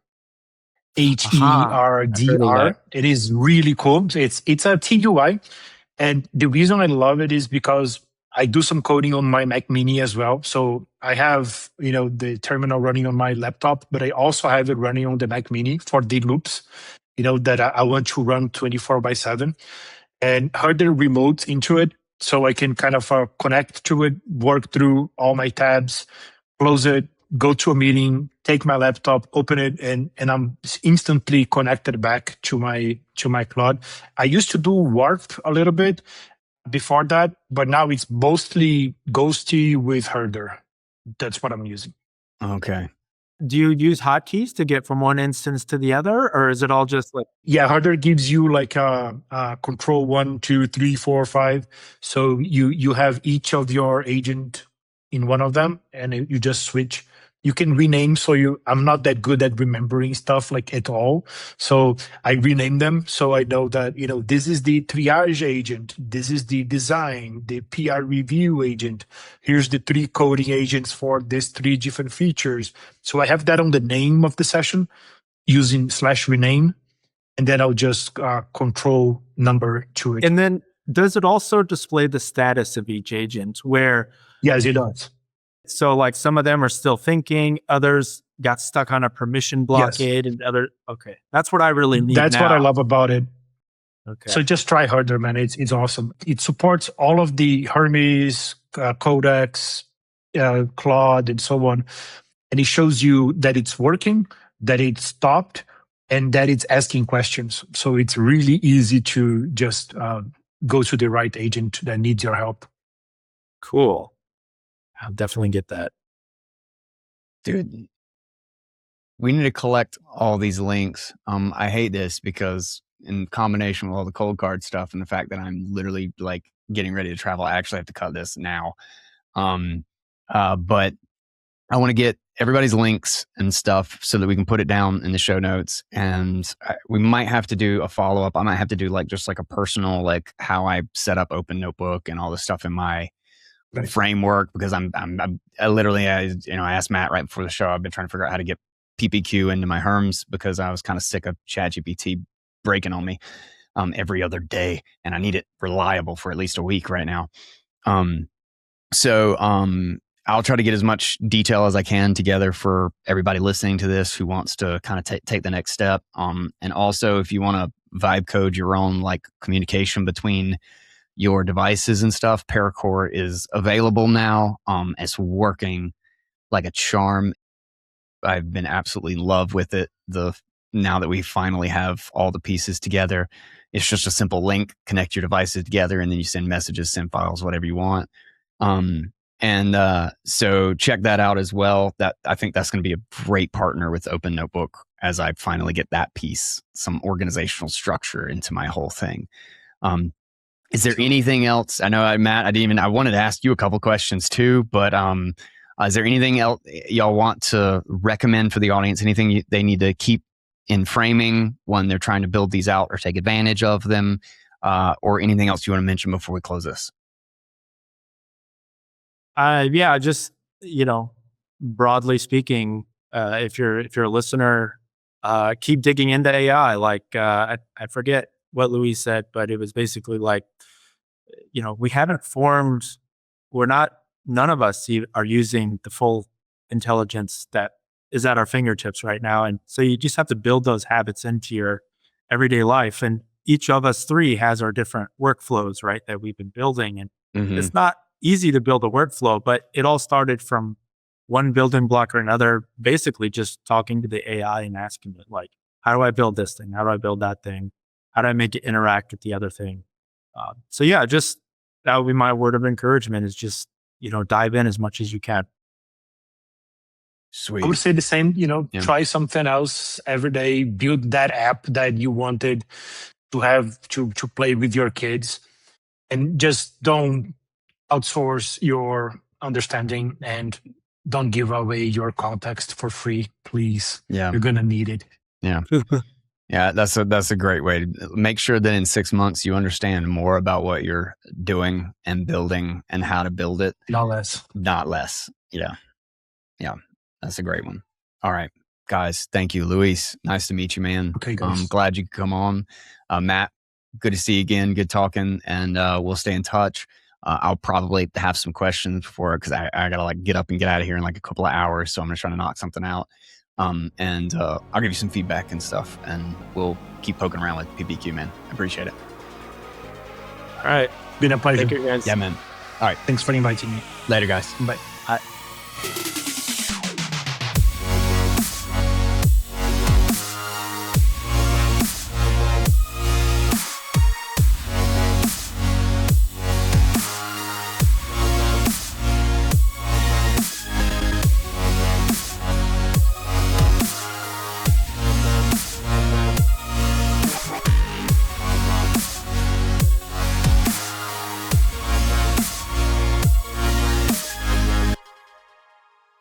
HERDR. It is really cool. It's a TUI, and the reason I love it is because I do some coding on my Mac Mini as well. So I have the terminal running on my laptop, but I also have it running on the Mac Mini for the loops. That I want to run 24/7, and Herder remotes into it. So I can kind of connect to it, work through all my tabs, close it, go to a meeting, take my laptop, open it, and I'm instantly connected back to my Claude. I used to do Warp a little bit before that, but now it's mostly Ghosty with Herder. That's what I'm using. Okay. Do you use hotkeys to get from one instance to the other, or is it all just like? Yeah, Herder gives you like control 1, 2, 3, 4, 5. So you have each of your agent in one of them, and you just switch. You can rename. So I'm not that good at remembering stuff like at all. So I rename them so I know that this is the triage agent, this is the design, the PR review agent. Here's the 3 coding agents for these 3 different features. So I have that on the name of the session using /rename, and then I'll just control number to it. And then does it also display the status of each agent where? Yes, it does. So like some of them are still thinking, others got stuck on a permission blockade, and okay. That's what I really need. That's what I love about it. Okay. So just try Herder, man. It's awesome. It supports all of the Hermes, Codex, Claude, and so on. And it shows you that it's working. that it stopped, and that it's asking questions. So it's really easy to just go to the right agent that needs your help. Cool. I'll definitely get that. Dude, we need to collect all these links. I hate this because in combination with all the Coldcard stuff and the fact that I'm literally like getting ready to travel, I actually have to cut this now. But I want to get everybody's links and stuff so that we can put it down in the show notes. And we might have to do a follow-up. I might have to do like just like a personal, like how I set up Open Notebook and all this stuff in my framework, because I literally, I asked Matt right before the show, I've been trying to figure out how to get PPQ into my Herms because I was kind of sick of ChatGPT breaking on me every other day, and I need it reliable for at least a week right now. So I'll try to get as much detail as I can together for everybody listening to this who wants to kind of take the next step. And also, if you want to vibe code your own like communication between your devices and stuff, PearCore is available now. It's working like a charm. I've been absolutely in love with it. Now that we finally have all the pieces together, it's just a simple link, connect your devices together, and then you send messages, send files, whatever you want. So check that out as well. I think that's going to be a great partner with Open Notebook as I finally get that piece, some organizational structure into my whole thing. Is there anything else? I know, Matt, I wanted to ask you a couple questions too, but is there anything else y'all want to recommend for the audience? Anything they need to keep in framing when they're trying to build these out or take advantage of them, or anything else you want to mention before we close this? Just, broadly speaking, if you're a listener, keep digging into AI. Like, I forget what Luís said, but it was basically like, we haven't formed, none of us are using the full intelligence that is at our fingertips right now. And so you just have to build those habits into your everyday life. And each of us three has our different workflows, right, that we've been building. And it's not easy to build a workflow, but it all started from one building block or another, basically just talking to the AI and asking it, like, how do I build this thing? How do I build that thing? How do I make it interact with the other thing? Just that would be my word of encouragement, is just, dive in as much as you can. Sweet. I would say the same, try something else every day, build that app that you wanted to have to play with your kids, and just don't outsource your understanding and don't give away your context for free, please. Yeah. You're going to need it. Yeah. Yeah, that's a great way to make sure that in 6 months you understand more about what you're doing and building and how to build it. Not less. Yeah. That's a great one. All right, guys. Thank you, Luís. Nice to meet you, man. Okay, guys. I'm glad you could come on. Matt, good to see you again. Good talking, and we'll stay in touch. I'll probably have some questions before, because I gotta like get up and get out of here in like a couple of hours. So I'm gonna try to knock something out. And I'll give you some feedback and stuff, and we'll keep poking around with PPQ, man. I appreciate it. All right. Been a pleasure. Thank you, guys. Yeah, man. All right. Thanks for inviting me. Later, guys. Bye. Bye.